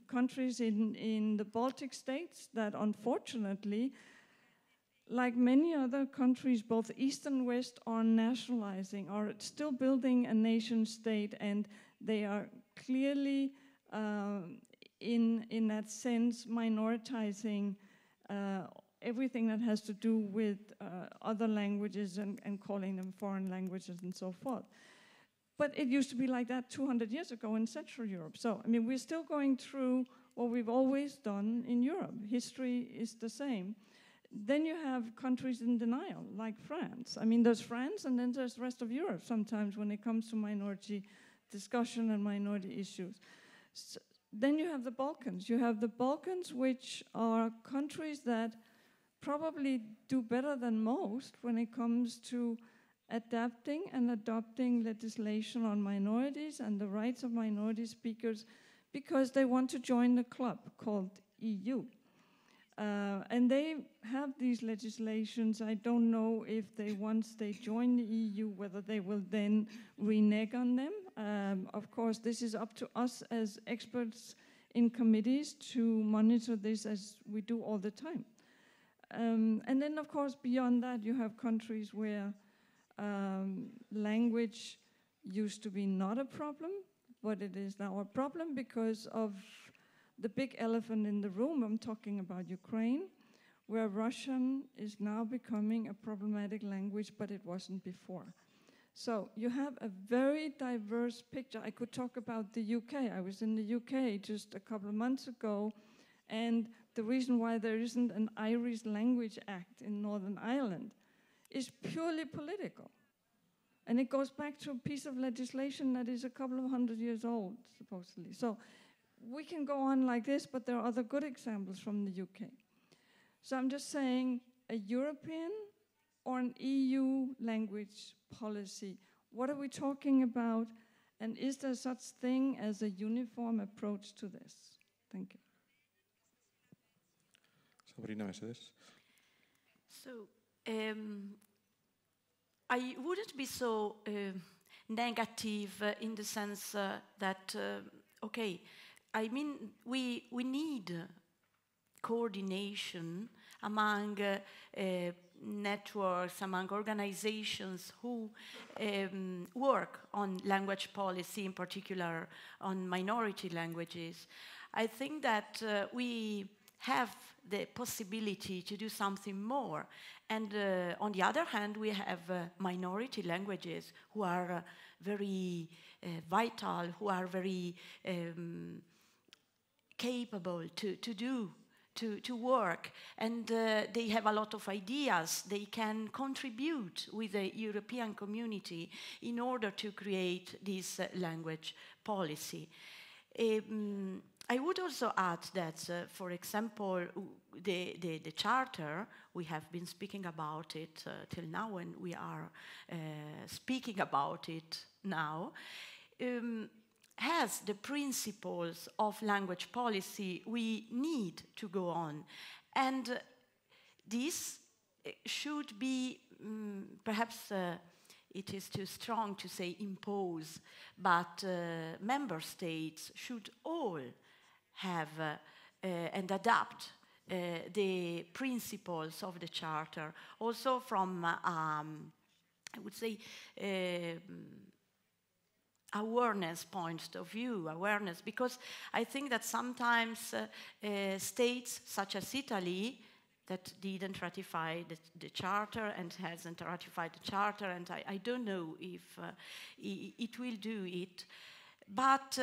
countries in the Baltic states that unfortunately, like many other countries, both East and West, are nationalizing, are still building a nation state, and they are clearly, in that sense, minoritizing everything that has to do with other languages and calling them foreign languages and so forth. But it used to be like that 200 years ago in Central Europe. So, I mean, we're still going through what we've always done in Europe. History is the same. Then you have countries in denial, like France. I mean, there's France, and then there's the rest of Europe sometimes when it comes to minority discussion and minority issues. So then you have the Balkans. You have the Balkans, which are countries that probably do better than most when it comes to adapting and adopting legislation on minorities and the rights of minority speakers, because they want to join the club called EU. And they have these legislations. I don't know if once they join the EU, whether they will then renege on them. Of course, this is up to us as experts in committees to monitor this as we do all the time. And then, of course, beyond that, you have countries where language used to be not a problem, but it is now a problem because of the big elephant in the room. I'm talking about Ukraine, where Russian is now becoming a problematic language, but it wasn't before. So you have a very diverse picture. I could talk about the UK. I was in the UK just a couple of months ago, and the reason why there isn't an Irish Language Act in Northern Ireland is purely political. And it goes back to a piece of legislation that is a couple of 100 years old, supposedly. So we can go on like this, but there are other good examples from the UK. So I'm just saying, a European or an EU language policy, what are we talking about? And is there such thing as a uniform approach to this? Thank you. Sabrina, Mercedes. So, I wouldn't be so negative in the sense that, okay, I mean, we need coordination among networks, among organizations who work on language policy, in particular on minority languages. I think that we have the possibility to do something more. And on the other hand, we have minority languages who are very vital, who are very capable to work, and they have a lot of ideas. They can contribute with the European community in order to create this language policy. I would also add that, for example, the charter, we have been speaking about it till now, and we are speaking about it now, has the principles of language policy we need to go on. And this should be, perhaps it is too strong to say impose, but member states should all have and adapt the principles of the Charter, also from, I would say, awareness point of view, because I think that sometimes states such as Italy that didn't ratify the Charter and hasn't ratified the Charter, and I don't know if it will do it, but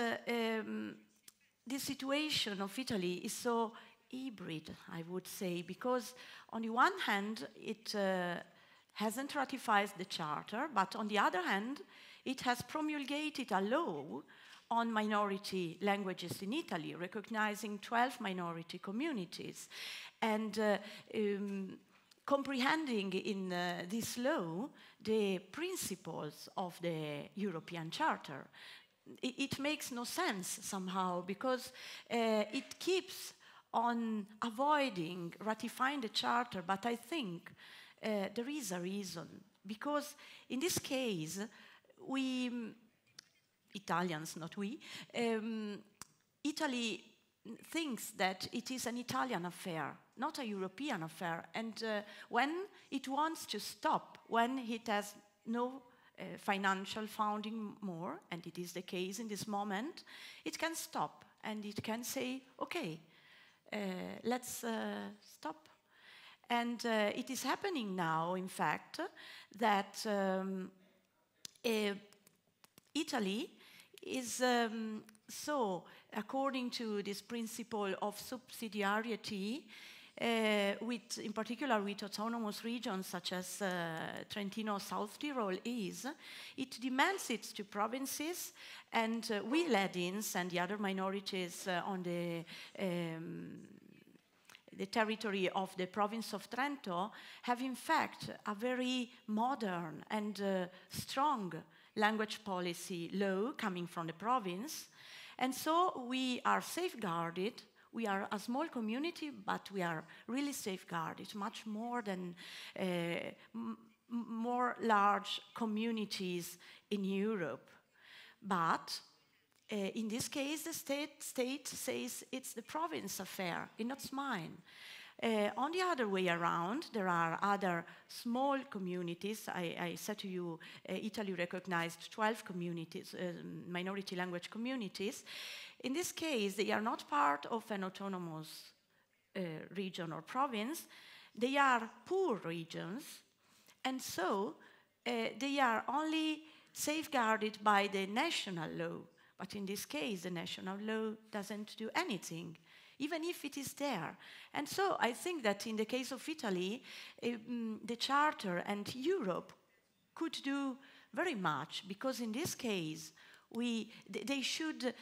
the situation of Italy is so hybrid, I would say, because on the one hand, it hasn't ratified the Charter, but on the other hand, it has promulgated a law on minority languages in Italy, recognizing 12 minority communities, and comprehending in this law the principles of the European Charter. It makes no sense somehow, because it keeps on avoiding ratifying the Charter, but I think there is a reason, because in this case, we, Italians, not we, Italy thinks that it is an Italian affair, not a European affair, and when it wants to stop, when it has no financial funding more, and it is the case in this moment, it can stop and it can say, okay, let's stop. And it is happening now, in fact, that Italy is so, according to this principle of subsidiarity, in particular with autonomous regions such as Trentino South Tyrol it demands it to provinces, and we Ladins and the other minorities on the territory of the province of Trento have in fact a very modern and strong language policy law coming from the province, and so we are safeguarded. We are a small community, but we are really safeguarded, much more than more large communities in Europe. But In this case, the state says it's the province affair, it's not mine. On the other way around, there are other small communities. I said to you, Italy recognized 12 communities, minority language communities. In this case, they are not part of an autonomous region or province. They are poor regions, and so they are only safeguarded by the national law. But in this case, the national law doesn't do anything, even if it is there. And so I think that in the case of Italy, the Charter and Europe could do very much, because in this case, they should,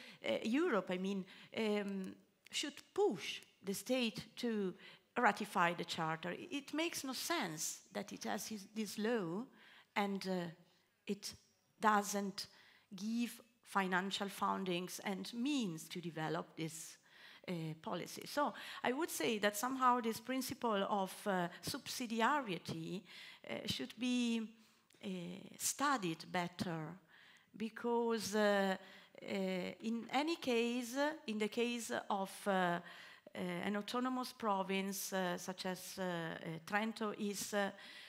Europe, I mean, should push the state to ratify the Charter. It makes no sense that it has this law and it doesn't give financial fundings and means to develop this policy. So I would say that somehow this principle of subsidiarity should be studied better, because in any case, in the case of an autonomous province such as Trento is,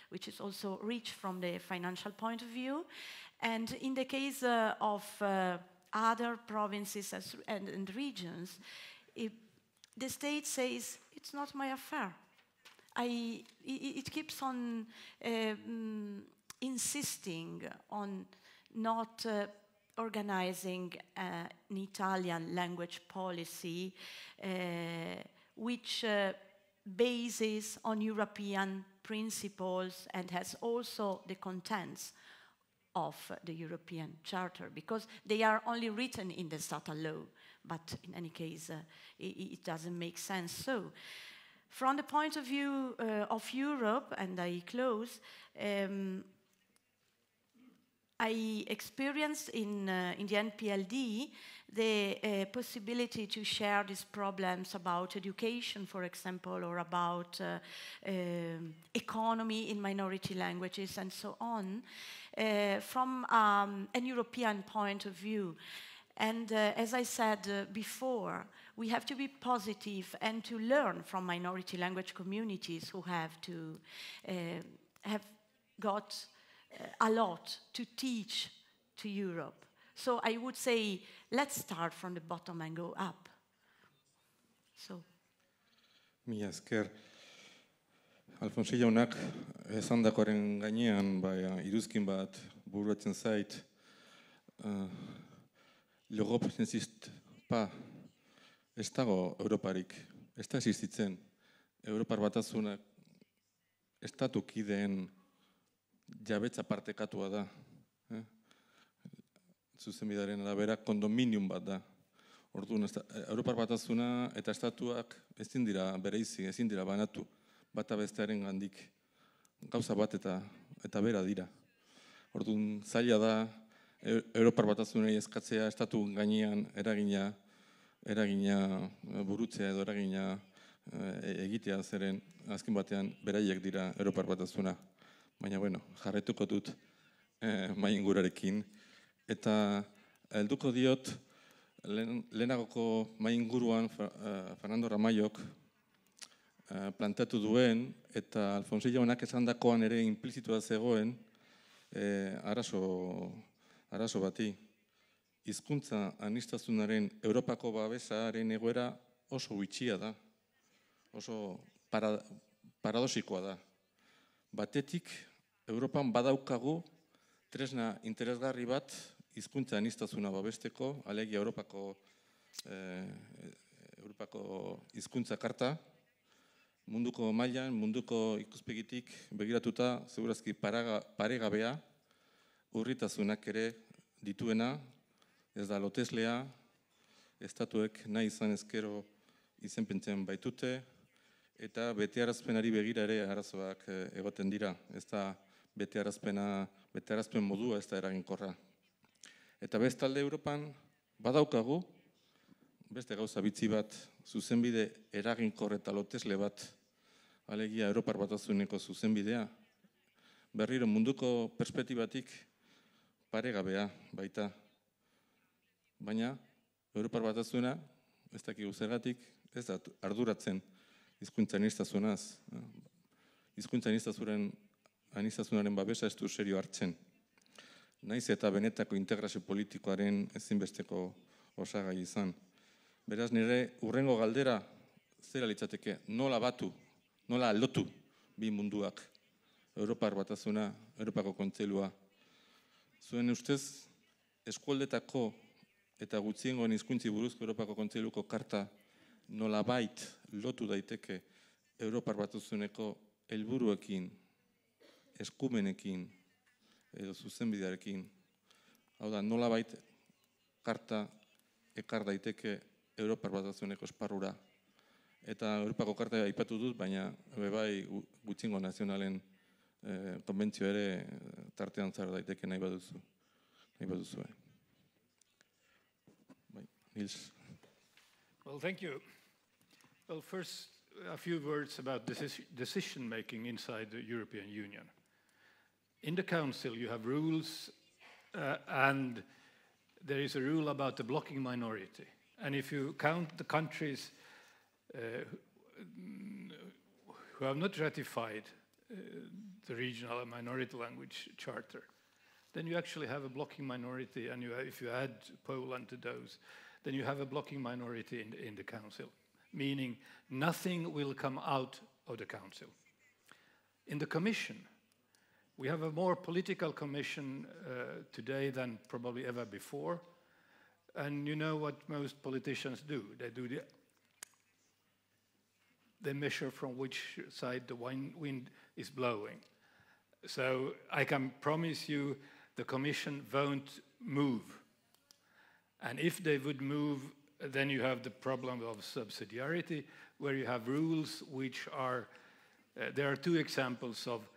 which is also rich from the financial point of view, and in the case of other provinces and regions, the state says, it's not my affair. It keeps on insisting on not organizing an Italian language policy which bases on European principles and has also the contents of the European Charter, because they are only written in the stattal law, but in any case it doesn't make sense. So from the point of view of Europe, and I close, I experienced in the NPLD the possibility to share these problems about education, for example, or about economy in minority languages and so on, from an European point of view. And as I said before, we have to be positive and to learn from minority language communities who have got a lot to teach to Europe. So I would say, let's start from the bottom and go up. So. Mila esker. Alfonso jaunak esandakoaren gainean iruzkin bat buruatzen zait. L'Europe n'existe pas. Ez dago Europarik. Ez da existitzen. Europar batasunak estatukideen jabetza partekatua da. Zuzenbidearen arabera kondominium bat da. Orduan, Europar batasuna eta estatuak ezin dira bereizi, ezin dira banatu. Bata bestearen gandik. Gauza bat eta bera dira. Orduan, zaila da Europar batasunei eskatzea estatu gainean eragina burutzea edo eragina egitea, zeren azken batean beraiek dira Europar batasuna. Baina, bueno, jarraituko dut mahai ingurarekin. Eta helduko diot, lehenagoko mahai inguruan Fernando Ramayok plantatu duen, eta Alfonso jaunak esandakoan ere implizitua zegoen arazo bati. Hizkuntza aniztasunaren Europako babesaren egoera oso bitxia da, oso paradoxikoa da. Batetik, Europan badaukagu tresna interesgarri bat hizkuntza aniztasuna babesteko, alegia Europako hizkuntza karta, munduko mailan, munduko ikuspegitik begiratuta, segurazki paregabea, urritasunak ere dituena, ez da loteslea, estatuek nahi izan ezkero izenpentzen baitute, eta betearazpenari begira ere arazoak egoten dira. Ez da betearazpen modua ez da eraginkorra. Eta bestalde Europan badaukagu, beste gauza bitzi bat, zuzenbide eraginkor eta lotesle bat, alegia Europar batasuneko zuzenbidea, berriro munduko perspektibatik paregabea baita. Baina Europar Batasuna, ez dakigu zergatik, ez da arduratzen hizkuntza aniztasunaz. Hizkuntza aniztasunaren babesa ez du serio hartzen. Naiz eta benetako integrazio politikoaren ezinbesteko osagai izan. Beraz, nire hurrengo galdera zera litzateke, nola batu, nola aldotu bi munduak, Europar Batasuna, Europako Kontseilua. Zuen ustez, eskualdetako eta gutxiengoen hizkuntzi buruzko Europako Kontseiluko karta nolabait lotu daiteke Europar Batasuneko helburuekin, eskumenekin edo zuzenbidearekin. Hau da, nolabait karta ekar daiteke Europar Batasuneko esparrura. Eta Europako karta aipatu dut, baina bai gutxiengo nazionalen konbentzio ere tartean zara daiteke nahi baduzu. Nils. Well, thank you. Well, first, a few words about decision-making inside the European Union. In the Council, you have rules, and there is a rule about the blocking minority. And if you count the countries who have not ratified the regional and minority language charter, then you actually have a blocking minority, and if you add Poland to those, then you have a blocking minority in the Council, meaning nothing will come out of the Council. In the Commission, we have a more political Commission today than probably ever before, and you know what most politicians do. They measure from which side the wind is blowing. So I can promise you the Commission won't move. And if they would move, then you have the problem of subsidiarity, where you have rules which are, there are two examples of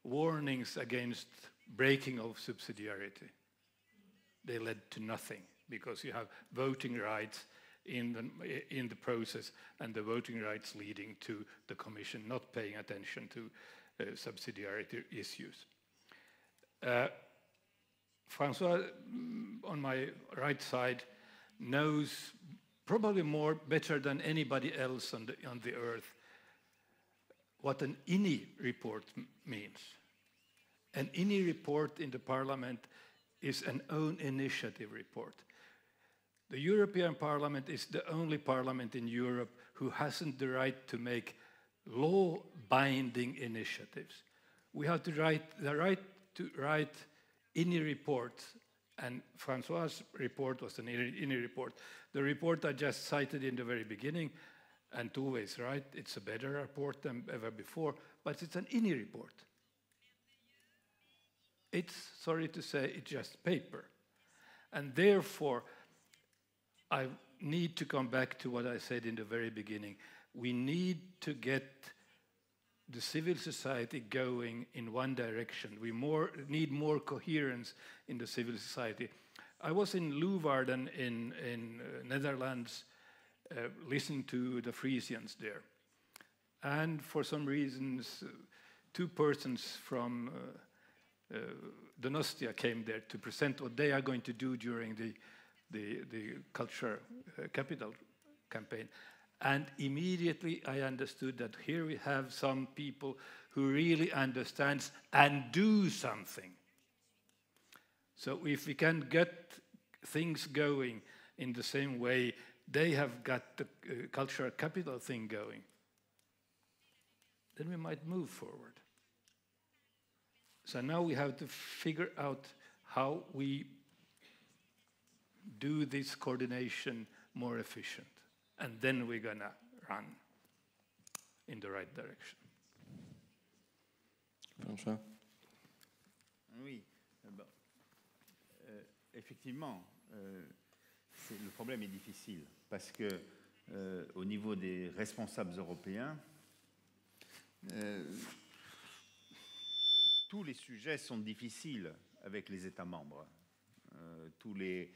warnings against breaking of subsidiarity. They led to nothing, because you have voting rights in the process, and the voting rights leading to the Commission not paying attention to subsidiarity issues. François, on my right side, knows probably better than anybody else on the earth what an INI report means. An INI report in the Parliament is an own initiative report. The European Parliament is the only parliament in Europe who hasn't the right to make law-binding initiatives. We have the right to write INI reports, and François' report was an INI report. The report I just cited in the very beginning, and Tuve is right, it's a better report than ever before, but it's an INI report. It's, sorry to say, it's just paper. And therefore, I need to come back to what I said in the very beginning. We need to get the civil society going in one direction. We need more coherence in the civil society. I was in Leeuwarden in Netherlands, listening to the Frisians there. And for some reasons, two persons from Donostia came there to present what they are going to do during the culture capital campaign. And immediately I understood that here we have some people who really understand and do something. So if we can get things going in the same way they have got the cultural capital thing going, then we might move forward. So now we have to figure out how we do this coordination more efficient. And then we're going to run in the right direction. François? Oui, effectivement, le problème est difficile parce que au niveau des responsables européens, tous les sujets sont difficiles avec les États membres. Tous les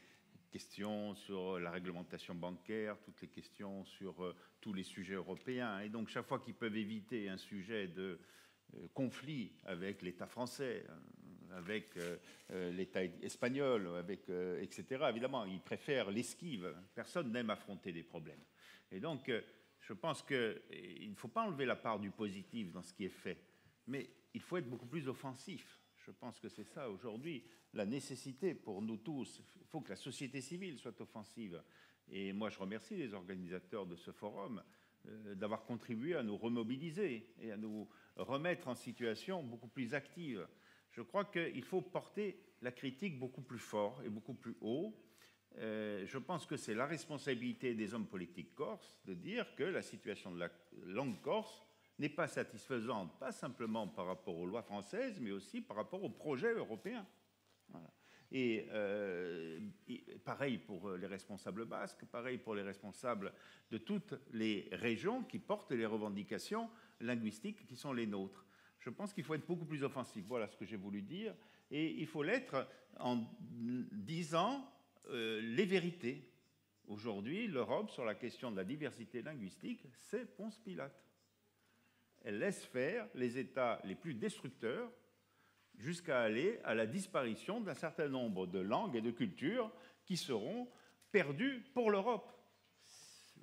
questions sur la réglementation bancaire, toutes les questions sur tous les sujets européens. Et donc, chaque fois qu'ils peuvent éviter un sujet de conflit avec l'État français, avec l'État espagnol, etc. Évidemment, ils préfèrent l'esquive. Personne n'aime affronter des problèmes. Et donc, je pense qu'il ne faut pas enlever la part du positif dans ce qui est fait, mais il faut être beaucoup plus offensif. Je pense que c'est ça aujourd'hui la nécessité pour nous tous. Il faut que la société civile soit offensive. Et moi, je remercie les organisateurs de ce forum d'avoir contribué à nous remobiliser et à nous remettre en situation beaucoup plus active. Je crois qu'il faut porter la critique beaucoup plus fort et beaucoup plus haut. Je pense que c'est la responsabilité des hommes politiques corses de dire que la situation de la langue corse n'est pas satisfaisante, pas simplement par rapport aux lois françaises, mais aussi par rapport au projet européen. Voilà. Et pareil pour les responsables basques, pareil pour les responsables de toutes les régions qui portent les revendications linguistiques qui sont les nôtres. Je pense qu'il faut être beaucoup plus offensif. Voilà ce que j'ai voulu dire. Et il faut l'être en disant les vérités. Aujourd'hui, l'Europe, sur la question de la diversité linguistique, c'est Ponce Pilate. Elle laisse faire les États les plus destructeurs jusqu'à aller à la disparition d'un certain nombre de langues et de cultures qui seront perdues pour l'Europe.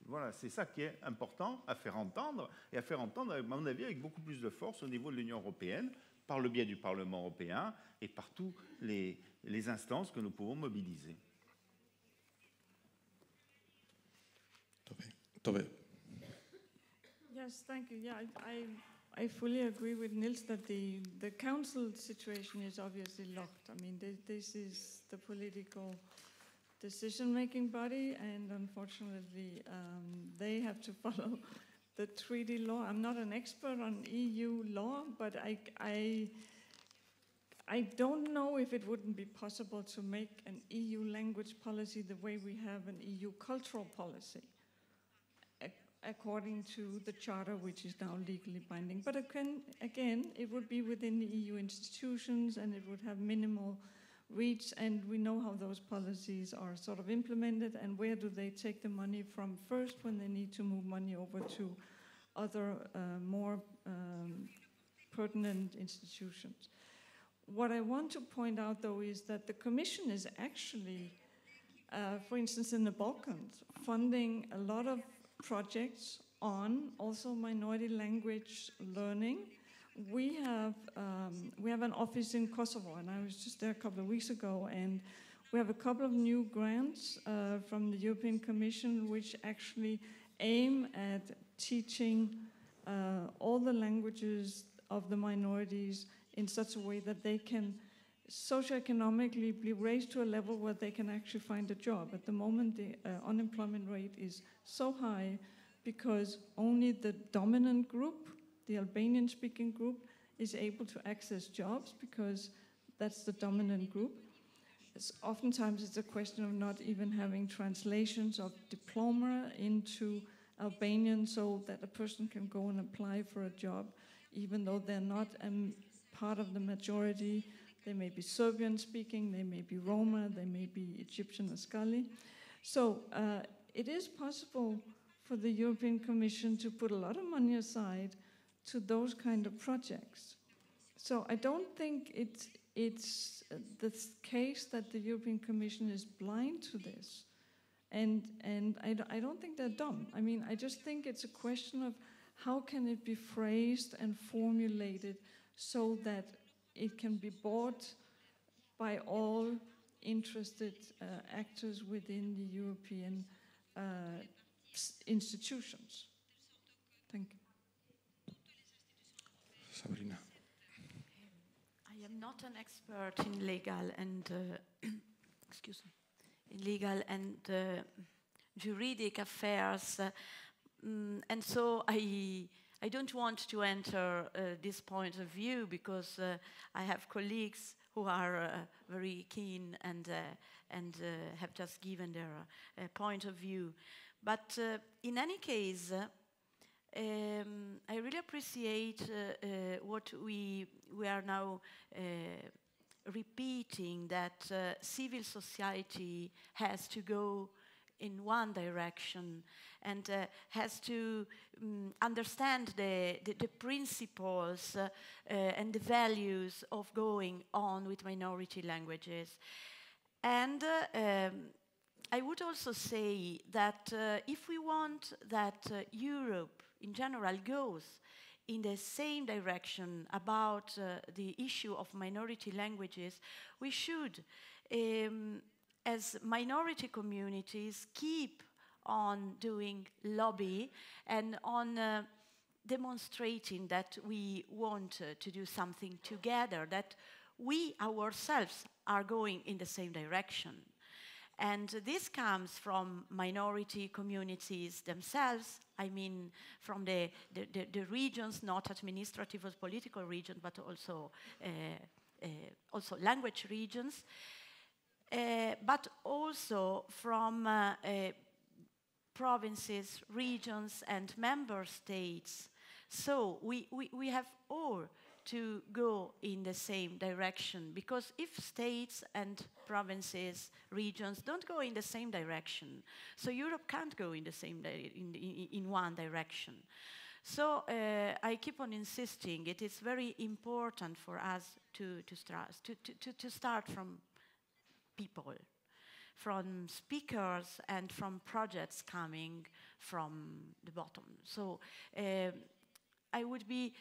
Voilà, c'est ça qui est important à faire entendre, et à faire entendre, à mon avis, avec beaucoup plus de force au niveau de l'Union européenne, par le biais du Parlement européen et par toutes les instances que nous pouvons mobiliser. Tove. Yes, thank you. Yeah, I fully agree with Nils that the council situation is obviously locked. I mean, this is the political decision-making body, and unfortunately, they have to follow the treaty law. I'm not an expert on EU law, but I don't know if it wouldn't be possible to make an EU language policy the way we have an EU cultural policy, according to the charter, which is now legally binding. But again, it would be within the EU institutions, and it would have minimal reach, and we know how those policies are sort of implemented, and where do they take the money from first when they need to move money over to other more pertinent institutions. What I want to point out, though, is that the Commission is actually, for instance, in the Balkans, funding a lot of projects on also minority language learning. We have an office in Kosovo, and I was just there a couple of weeks ago, and we have a couple of new grants from the European Commission which actually aim at teaching all the languages of the minorities in such a way that they can socioeconomically be raised to a level where they can actually find a job. At the moment, the unemployment rate is so high because only the dominant group, the Albanian-speaking group, is able to access jobs because that's the dominant group. Oftentimes it's a question of not even having translations of diploma into Albanian so that a person can go and apply for a job, even though they're not part of the majority. They may be Serbian speaking, they may be Roma, they may be Egyptian Ascali. So it is possible for the European Commission to put a lot of money aside to those kind of projects. So I don't think it's the case that the European Commission is blind to this. And I don't think they're dumb. I mean, I just think it's a question of how can it be phrased and formulated so that it can be bought by all interested actors within the European institutions. Thank you. Sabrina. I am not an expert in legal and excuse me, in legal and juridic affairs, and so I don't want to enter this point of view because I have colleagues who are very keen and have just given their point of view. But in any case, I really appreciate what we are now repeating, that civil society has to go in one direction and has to understand the principles and the values of going on with minority languages. And I would also say that if we want that Europe in general goes in the same direction about the issue of minority languages, we should, as minority communities, keep on doing lobby and on demonstrating that we want to do something together, that we ourselves are going in the same direction. And this comes from minority communities themselves, I mean from the regions, not administrative or political regions, but also language regions, but also from provinces, regions, and member states. So we have all to go in the same direction, because if states and provinces, regions don't go in the same direction, so Europe can't go in the same in one direction. So I keep on insisting it is very important for us to start from people, from speakers and from projects coming from the bottom. So I would be,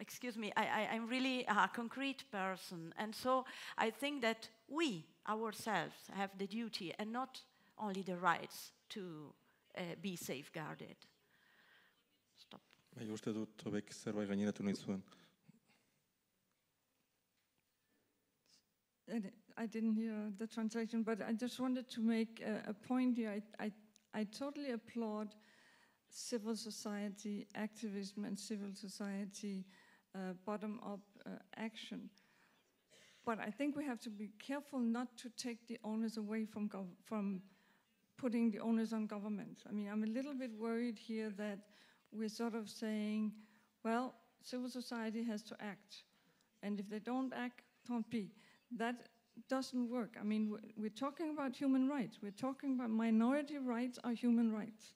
excuse me, I'm really a concrete person, and so I think that we ourselves have the duty and not only the rights to be safeguarded. Stop. Bai, uste dut hobek zerbait gaineratu nahi zuen. I didn't hear the translation, but I just wanted to make a point here. I totally applaud civil society activism and civil society bottom-up action. But I think we have to be careful not to take the onus away from putting the onus on governments. I mean, I'm a little bit worried here that we're sort of saying, well, civil society has to act. And if they don't act, tant pis. That doesn't work. I mean, we're talking about human rights. We're talking about minority rights are human rights.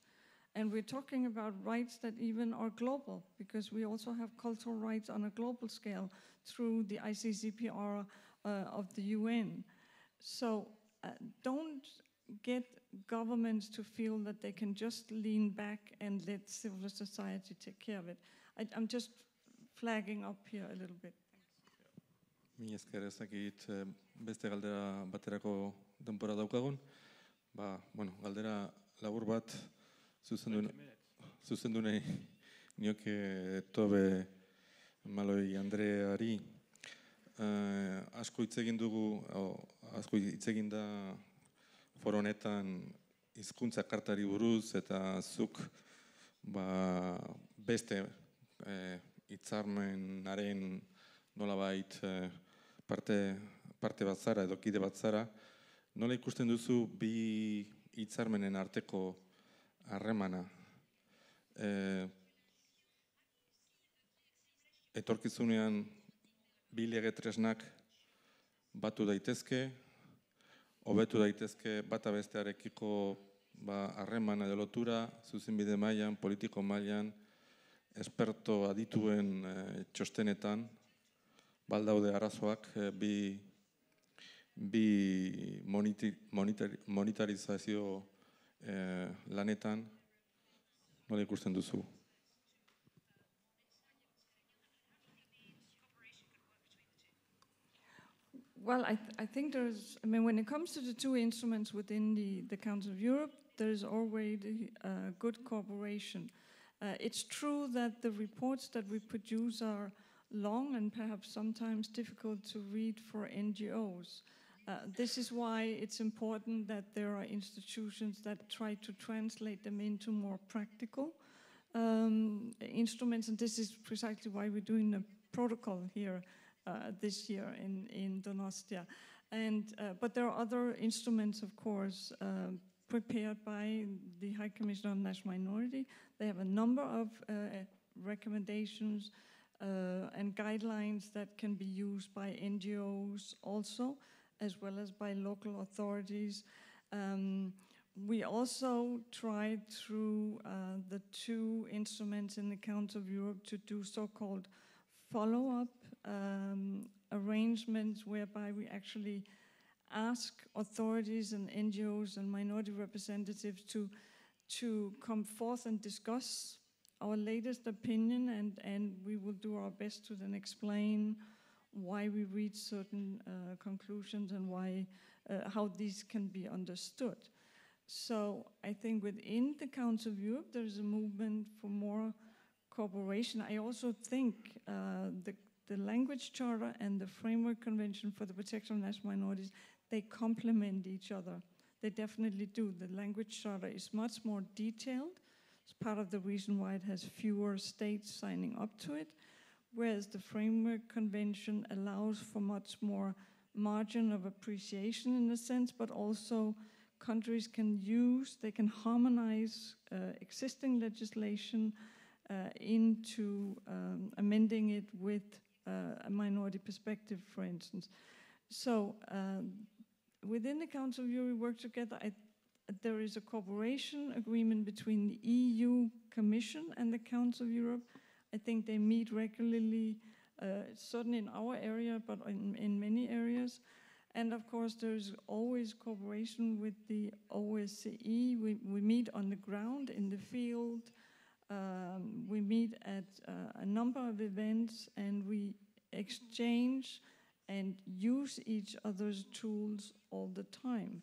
And we're talking about rights that even are global, because we also have cultural rights on a global scale through the ICCPR of the UN. So don't get governments to feel that they can just lean back and let civil society take care of it. I'm just flagging up here a little bit. Mila esker, ezakit beste galdera baterako denbora daukagun. Galdera labur bat zuzendu nahi nioke Tobe Maloi Andreari. Asko hitz egin dugu, asko hitz egin da foro honetan hizkuntza kartari buruz, eta zuk beste hitzarmenaren nolabait parte bat zara edo kide bat zara. Nola ikusten duzu bi hitzarmenen arteko harremana? Etorkizunean bi lege tresnak batu daitezke, hobetu daitezke bata bestearekiko harremana edo lotura, zuzenbide mailan, politiko mailan, esperto adituen txostenetan, baldaude arazoak bi monetarizazio lanetan. Nola ikusten duzu? Well, I think there's, I mean, when it comes to the two instruments within the Council of Europe, there's already good cooperation. It's true that the reports that we produce are long and perhaps sometimes difficult to read for NGOs. This is why it's important that there are institutions that try to translate them into more practical instruments, and this is precisely why we're doing a protocol here this year in Donostia. But there are other instruments, of course, prepared by the High Commissioner on National Minority. They have a number of recommendations and guidelines that can be used by NGOs also, as well as by local authorities. We also tried through the two instruments in the Council of Europe to do so-called follow-up arrangements whereby we actually ask authorities and NGOs and minority representatives to come forth and discuss our latest opinion, and we will do our best to then explain why we reach certain conclusions and why how these can be understood. So I think within the Council of Europe there is a movement for more cooperation. I also think the Language Charter and the Framework Convention for the Protection of National Minorities, they complement each other. They definitely do. The Language Charter is much more detailed. It's part of the reason why it has fewer states signing up to it, whereas the Framework Convention allows for much more margin of appreciation in a sense, but also countries can harmonize existing legislation into amending it with a minority perspective, for instance. So within the Council of Europe, we work together. There is a cooperation agreement between the EU Commission and the Council of Europe. I think they meet regularly, certainly in our area, but in many areas. And of course, there's always cooperation with the OSCE. We meet on the ground, in the field. We meet at a number of events, and we exchange and use each other's tools all the time.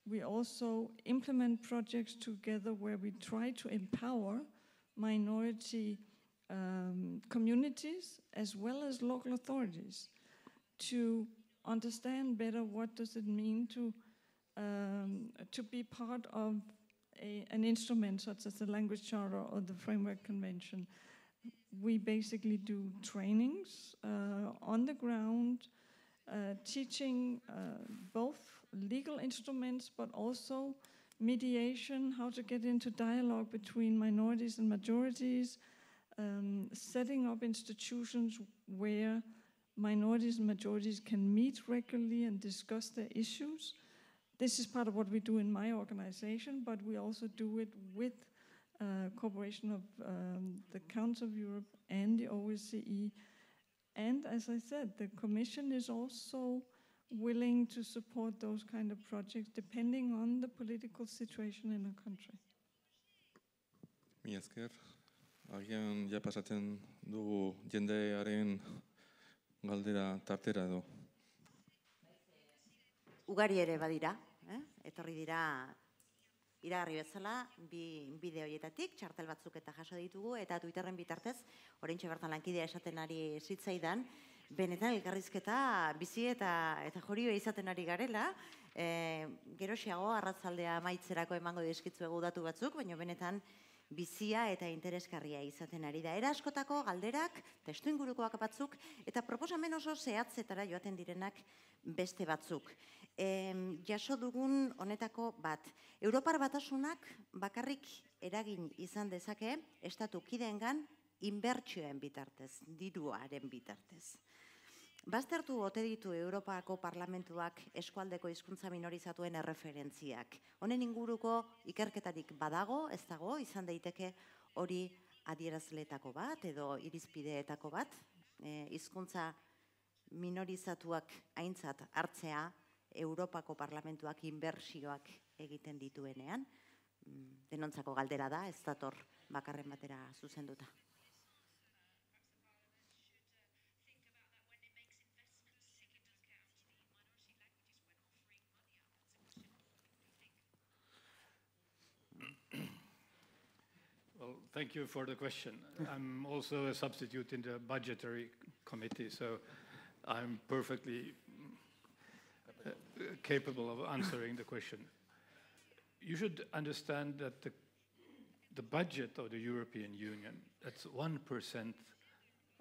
We also implement projects together where we try to empower minority communities as well as local authorities to understand better what does it mean to be part of an instrument such as the Language Charter or the Framework Convention. We basically do trainings on the ground, teaching both legal instruments but also mediation, how to get into dialogue between minorities and majorities, setting up institutions where minorities and majorities can meet regularly and discuss their issues. This is part of what we do in my organization, but we also do it with cooperation of the Council of Europe and the OSCE. And as I said, the Commission is also willing to support those kind of projects depending on the political situation in a country. Mi esker. Agian ja pasatzen dugu jendearen galdera tartera edo. Ugari ere badira, etorri dira iragarri bezala, bi bideo horietatik, txartel batzuk eta jaso ditugu, eta Twitterren bitartez, oraintxe bertan lankidea esaten ari zitzaidan, benetan elkarrizketa bizi eta jorio izaten ari garela, geroxiago arratzaldea amaitzerako emango dizkitzuegu datu batzuk, baina benetan bizia eta interesgarria izaten ari da. Era askotako galderak, testu ingurukoak batzuk, eta proposamen oso zehatzetara joaten direnak beste batzuk. Jaso dugun honetako bat. Europar Batasunak bakarrik eragin izan dezake estatu kideengan inbertsioen bitartez, diruaren bitartez. Baztertu ote ditu Europako Parlamentuak eskualdeko hizkuntza minorizatuen erreferentziak. Honen inguruko ikerketarik badago, ez dago, izan daiteke hori adierazleetako bat edo irizpideetako bat, hizkuntza minorizatuak aintzat hartzea Europako Parlamentuak inbertsioak egiten dituenean. Denontzako galdera da, ez dator bakarren batera zuzenduta. Well, thank you for the question. I'm also a substitute in the budgetary committee, so I'm perfectly capable of answering the question. You should understand that the budget of the European Union, that's 1%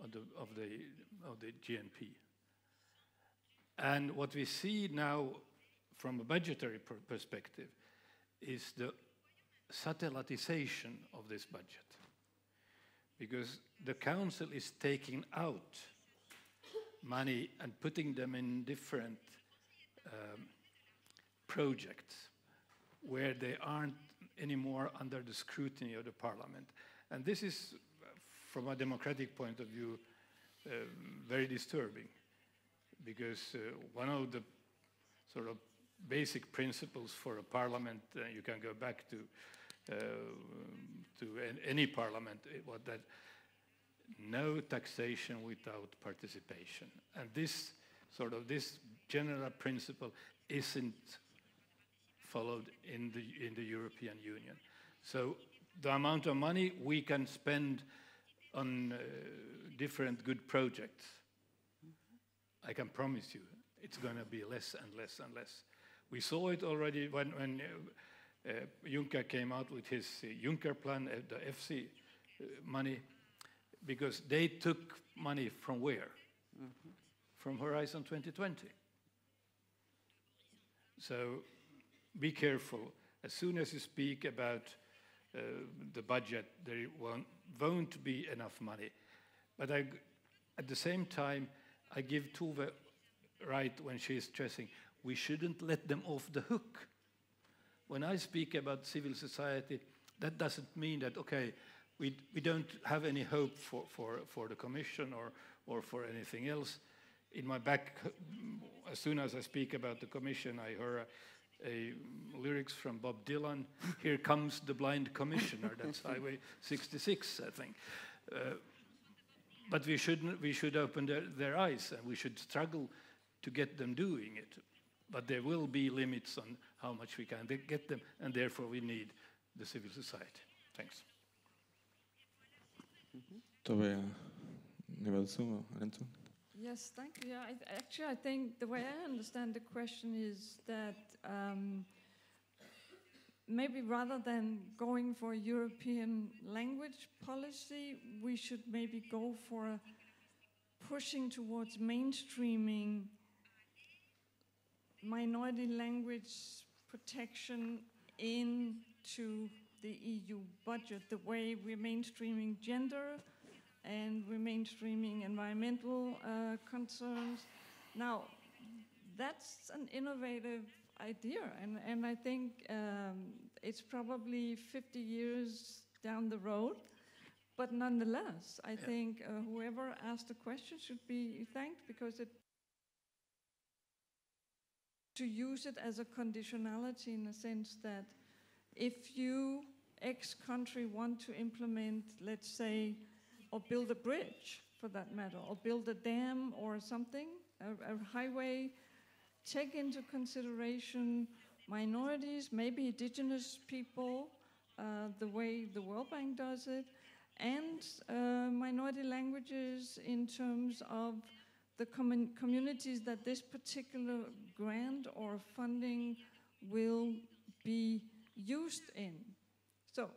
of the GNP. And what we see now from a budgetary perspective is the satellitization of this budget, because the Council is taking out money and putting them in different projects where they aren't anymore under the scrutiny of the parliament. And this is, from a democratic point of view, very disturbing, because one of the sort of basic principles for a parliament, you can go back to any parliament, was that no taxation without participation. And this general principle isn't followed in the European Union. So the amount of money we can spend on different good projects, I can promise you, it's going to be less and less and less. We saw it already when Juncker came out with his Juncker plan, the FC money, because they took money from where? Mm-hmm. From Horizon 2020. So be careful. As soon as you speak about the budget, there won't be enough money. But at the same time, I give Tove right when she's stressing, we shouldn't let them off the hook. When I speak about civil society, that doesn't mean that, okay, we don't have any hope for the Commission or for anything else. In my back, as soon as I speak about the Commission, I heard lyrics from Bob Dylan, "Here comes the blind commissioner." That's Highway 66, I think. But we should open their eyes, and we should struggle to get them doing it. But there will be limits on how much we can get them, and therefore we need the civil society. Thanks. Yes, thank you. Yeah, actually, I think the way I understand the question is that maybe rather than going for a European language policy, we should maybe go for pushing towards mainstreaming minority language protection into the EU budget, the way we're mainstreaming gender and we're mainstreaming environmental concerns. Now, that's an innovative idea, and I think it's probably 50 years down the road, but nonetheless, I think whoever asked the question should be thanked, because to use it as a conditionality in the sense that if you, X country, want to implement, let's say, or build a bridge for that matter, or build a dam or something, a highway, take into consideration minorities, maybe indigenous people, the way the World Bank does it, and minority languages in terms of the communities that this particular grant or funding will be used in. So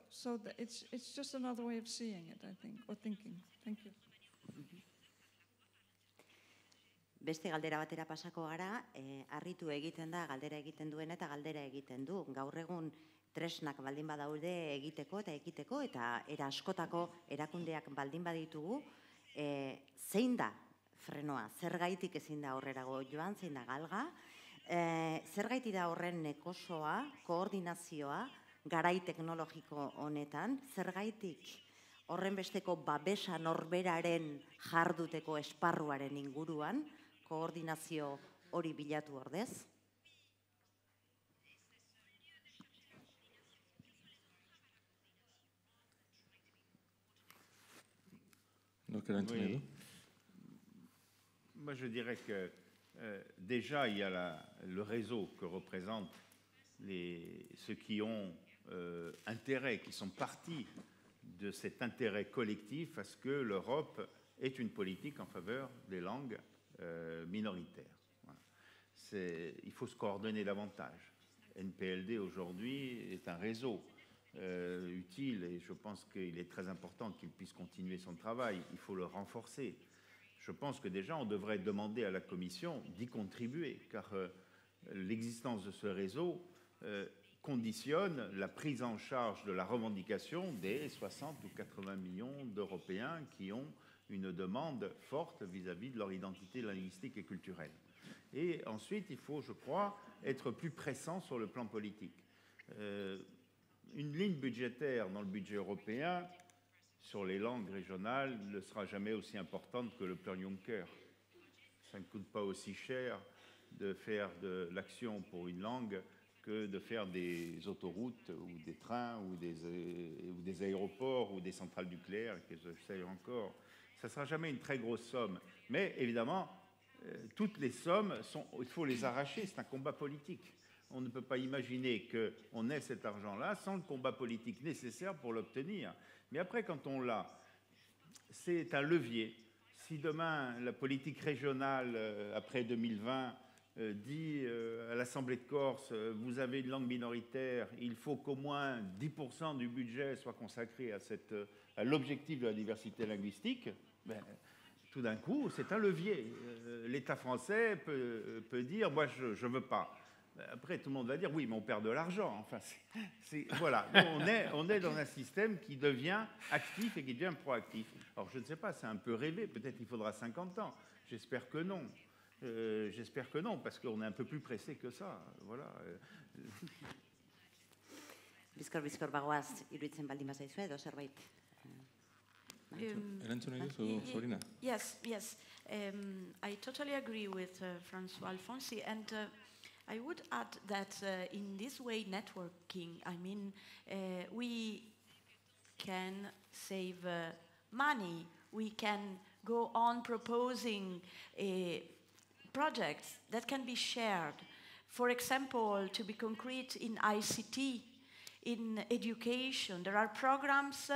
it's just another way of seeing it, I think, or thinking. Thank you. Beste galdera batera pasako gara, harritu egiten da galdera egiten duen eta galdera egiten du. Gaur egun tresnak baldin badaude egiteko eta ekiteko, eta era askotako erakundeak baldin baditugu, zein da frenoa? Zergaitik ezin da aurrerago joan, zein da galga? Zergaitik da horren nekosoa, koordinazioa, garai teknologiko honetan, zergaitik horren besteko babesa norberaren jarduteko esparruaren inguruan, koordinazio hori bilatu ordez? Oui. Moi, je dirais que déjà, il y a le réseau que représentent ceux qui ont intérêt, qui sont partis de cet intérêt collectif à ce que l'Europe ait une politique en faveur des langues minoritaires. Voilà. Il faut se coordonner davantage. NPLD aujourd'hui est un réseau utile, et je pense qu'il est très important qu'il puisse continuer son travail. Il faut le renforcer. Je pense que déjà on devrait demander à la Commission d'y contribuer, car l'existence de ce réseau conditionne la prise en charge de la revendication des 60 ou 80 millions d'Européens qui ont une demande forte vis-à-vis de leur identité linguistique et culturelle. Et ensuite, il faut, je crois, être plus pressant sur le plan politique. Une ligne budgétaire dans le budget européen sur les langues régionales ne sera jamais aussi importante que le plan Juncker. Ça ne coûte pas aussi cher de faire de l'action pour une langue que de faire des autoroutes ou des trains ou des aéroports ou des centrales nucléaires, que je sais encore. Ça ne sera jamais une très grosse somme. Mais évidemment, toutes les sommes, il faut les arracher, c'est un combat politique. On ne peut pas imaginer qu'on ait cet argent-là sans le combat politique nécessaire pour l'obtenir. Mais après, quand on l'a, c'est un levier. Si demain, la politique régionale, après 2020, dit à l'Assemblée de Corse, vous avez une langue minoritaire, il faut qu'au moins 10% du budget soit consacré à l'objectif de la diversité linguistique, ben, tout d'un coup, c'est un levier. L'État français peut dire, moi, je ne veux pas. Après, tout le monde va dire, oui, mais on perd de l'argent. Enfin, voilà, on est dans un système qui devient actif et qui devient proactif. Alors, je ne sais pas, c'est un peu rêvé, peut-être qu'il faudra 50 ans. J'espère que non. J'espère que non, parce qu'on est un peu plus pressé que ça. Voilà. Bizkor bagoaz, iruditzen baldin bazaizu edo zerbait. Yes. I totally agree with François Alfonsi, and I would add that in this way, networking, I mean, we can save money. We can go on proposing projects that can be shared. For example, to be concrete, in ICT, in education, there are programs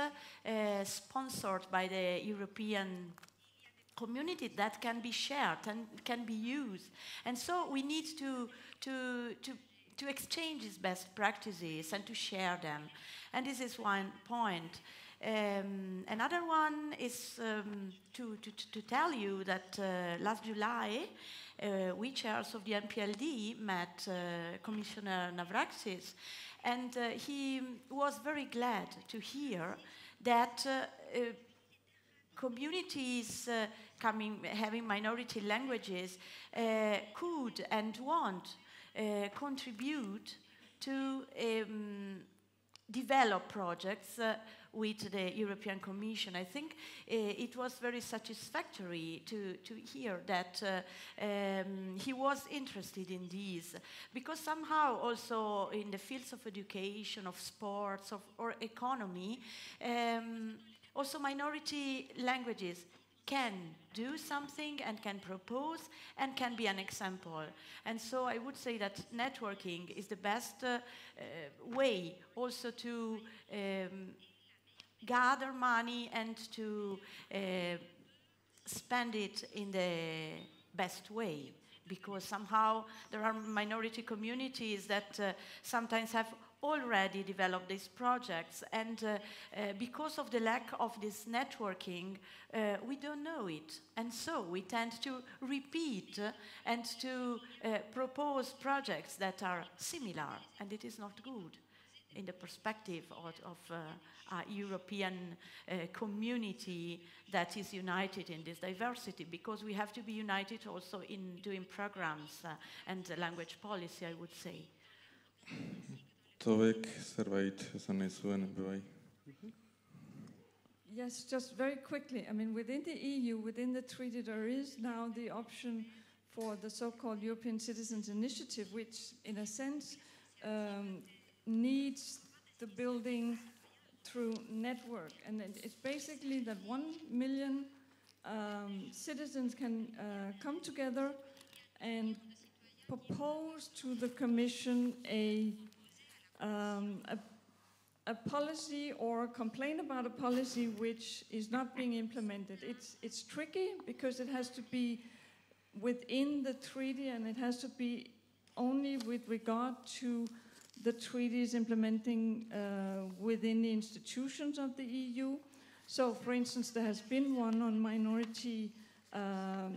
sponsored by the European community that can be shared and can be used. And so we need to exchange these best practices and to share them. And this is one point. Another one is to tell you that last July, we chairs of the MPLD met Commissioner Navracsics, and he was very glad to hear that communities having minority languages could and want contribute to develop projects with the European Commission. I think it was very satisfactory to hear that he was interested in these, because somehow also in the fields of education, of sports, or economy, also minority languages can do something and can propose and can be an example. And so I would say that networking is the best way also to gather money and to spend it in the best way, because somehow there are minority communities that sometimes have already developed these projects, and because of the lack of this networking, we don't know it. And so we tend to repeat and to propose projects that are similar, and it is not good in the perspective of a European community that is united in this diversity, because we have to be united also in doing programs and language policy, I would say. Yes, just very quickly. I mean, within the EU, within the treaty, there is now the option for the so-called European Citizens Initiative, which, in a sense, needs the building through network. And it's basically that 1 million citizens can come together and propose to the Commission a policy or complain about a policy which is not being implemented. It's tricky because it has to be within the treaty, and it has to be only with regard to the treaties implementing within the institutions of the EU. So, for instance, there has been one on minority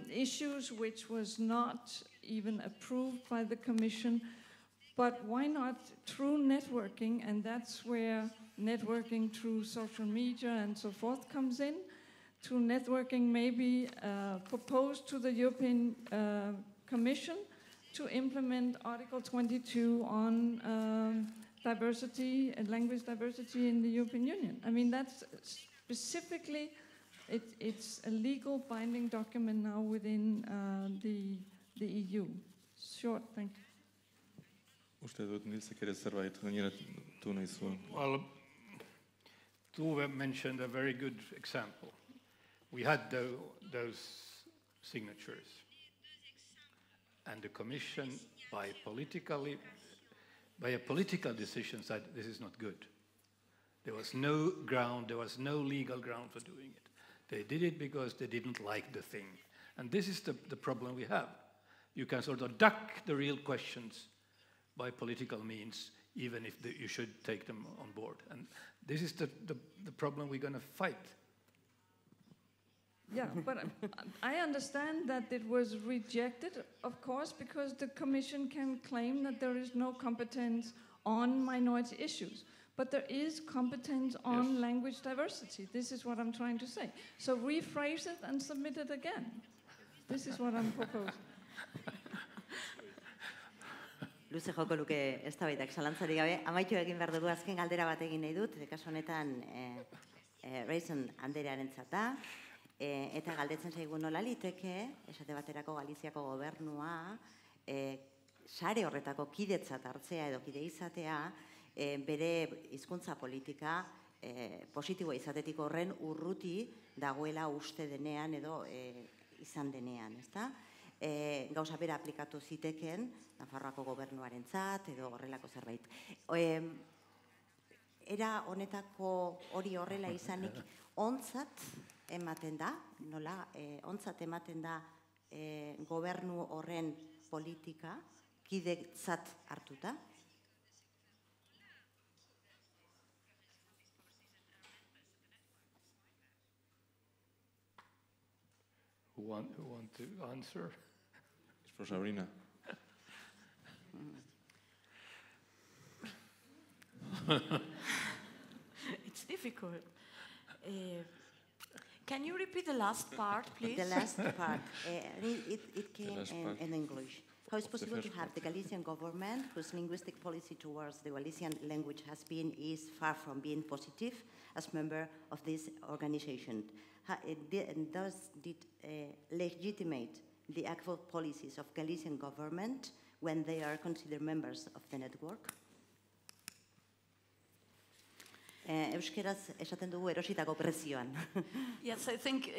issues which was not even approved by the Commission. But why not through networking? And that's where networking through social media and so forth comes in. Through networking, maybe propose to the European Commission to implement Article 22 on diversity and language diversity in the European Union. I mean, that's specifically, it's a legal binding document now within the EU. Short, thank you. Uste dut Nilsek ere zerbait gaineratu nahi zuen. Well, Tuve mentioned a very good example. We had those signatures, and the Commission, by a political decision, said this is not good. There was no ground, there was no legal ground for doing it. They did it because they didn't like the thing. And this is the problem we have. You can sort of duck the real questions by political means, even if you should take them on board. And this is the problem we're going to fight. Yeah, but I understand that it was rejected, of course, because the Commission can claim that there is no competence on minority issues. But there is competence on language diversity. This is what I'm trying to say. So rephrase it and submit it again. This is what I'm proposing. Luze joko luke eztabaidak zalantzarik gabe. Amaitu egin behar dugu azken galdera bat egin nahi dut, kasu honetan Reisen anderearentzat da. Eta galdetzen zaigu nola liteke, esate baterako Galiziako gobernua, sare horretako kidetzat hartzea edo kide izatea, bere hizkuntza politika positiboa izatetik horren urruti dagoela uste denean edo izan denean, ezta? Gauza bera aplikatu ziteken, Nafarroako gobernuarentzat edo horrelako zerbait. Era honetako hori horrela izanik ontzat ematen da, nola, ontzat ematen da gobernu horren politika kidetzat hartuta. Who want to answer? It's for Sabrina. It's difficult. Can you repeat the last part, please? The last part. It came in English. How is possible to have the Galician government, whose linguistic policy towards the Galician language is far from being positive, as member of this organization? Does it legitimate the actual policies of Galician government when they are considered members of the network? Euskeraz esaten dugu erositako prezioan. Yes, I think,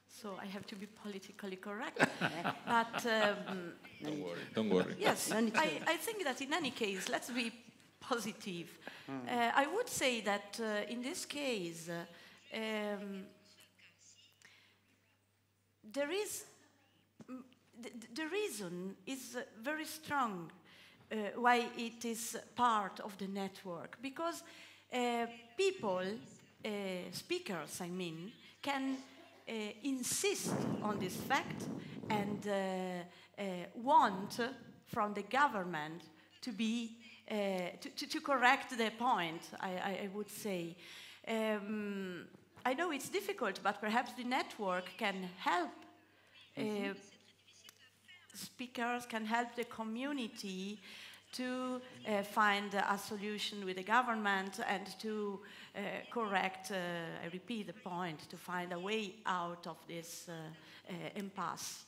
so I have to be politically correct, but... Don't worry. Yes, I think that in any case, let's be positive. I would say that in this case, the reason is very strong why it is part of the network, because people, speakers, I mean, can insist on this fact and want from the government to be to correct their point, I would say. I know it's difficult, but perhaps the network can help speakers, can help the community to find a solution with the government and to correct, I repeat the point, to find a way out of this impasse.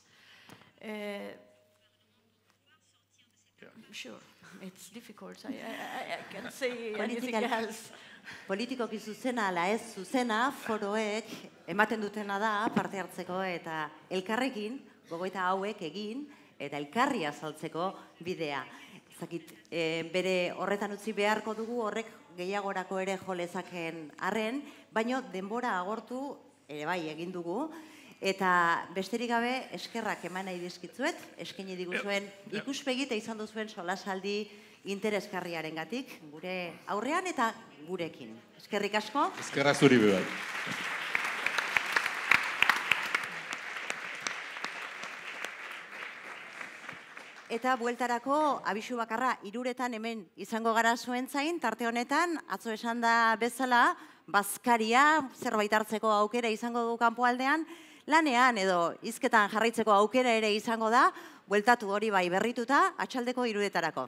Sure, it's difficult. I can't say anything else. Politikoki zuzena ala ez zuzena foroek ematen dutena da parte hartzeko eta elkarrekin gogoeta hauek egin eta elkarri azaltzeko bidea. Zakit, bere horretan utzi beharko dugu horrek gehiagorako ere jo lezakeen arren, baino denbora agortu ere bai egin dugu. Eta besterik gabe eskerrak eman nahi dizkitzuet, eskaini diguzuen ikuspegita izan duzuen solasaldi interesgarriarengatik, gure aurrean eta gurekin. Eskerrik asko. Eskerra zuri bebai. Eta bueltarako abisu bakarra 3:00 hemen izango gara zuen zain, tarte honetan, atzo esan da bezala, Baskaria zerbait hartzeko aukera izango du kanpoaldean, lanean edo hizketan jarraitzeko aukera ere izango da, bueltatu hori bai berrituta, atxaldeko 3:00.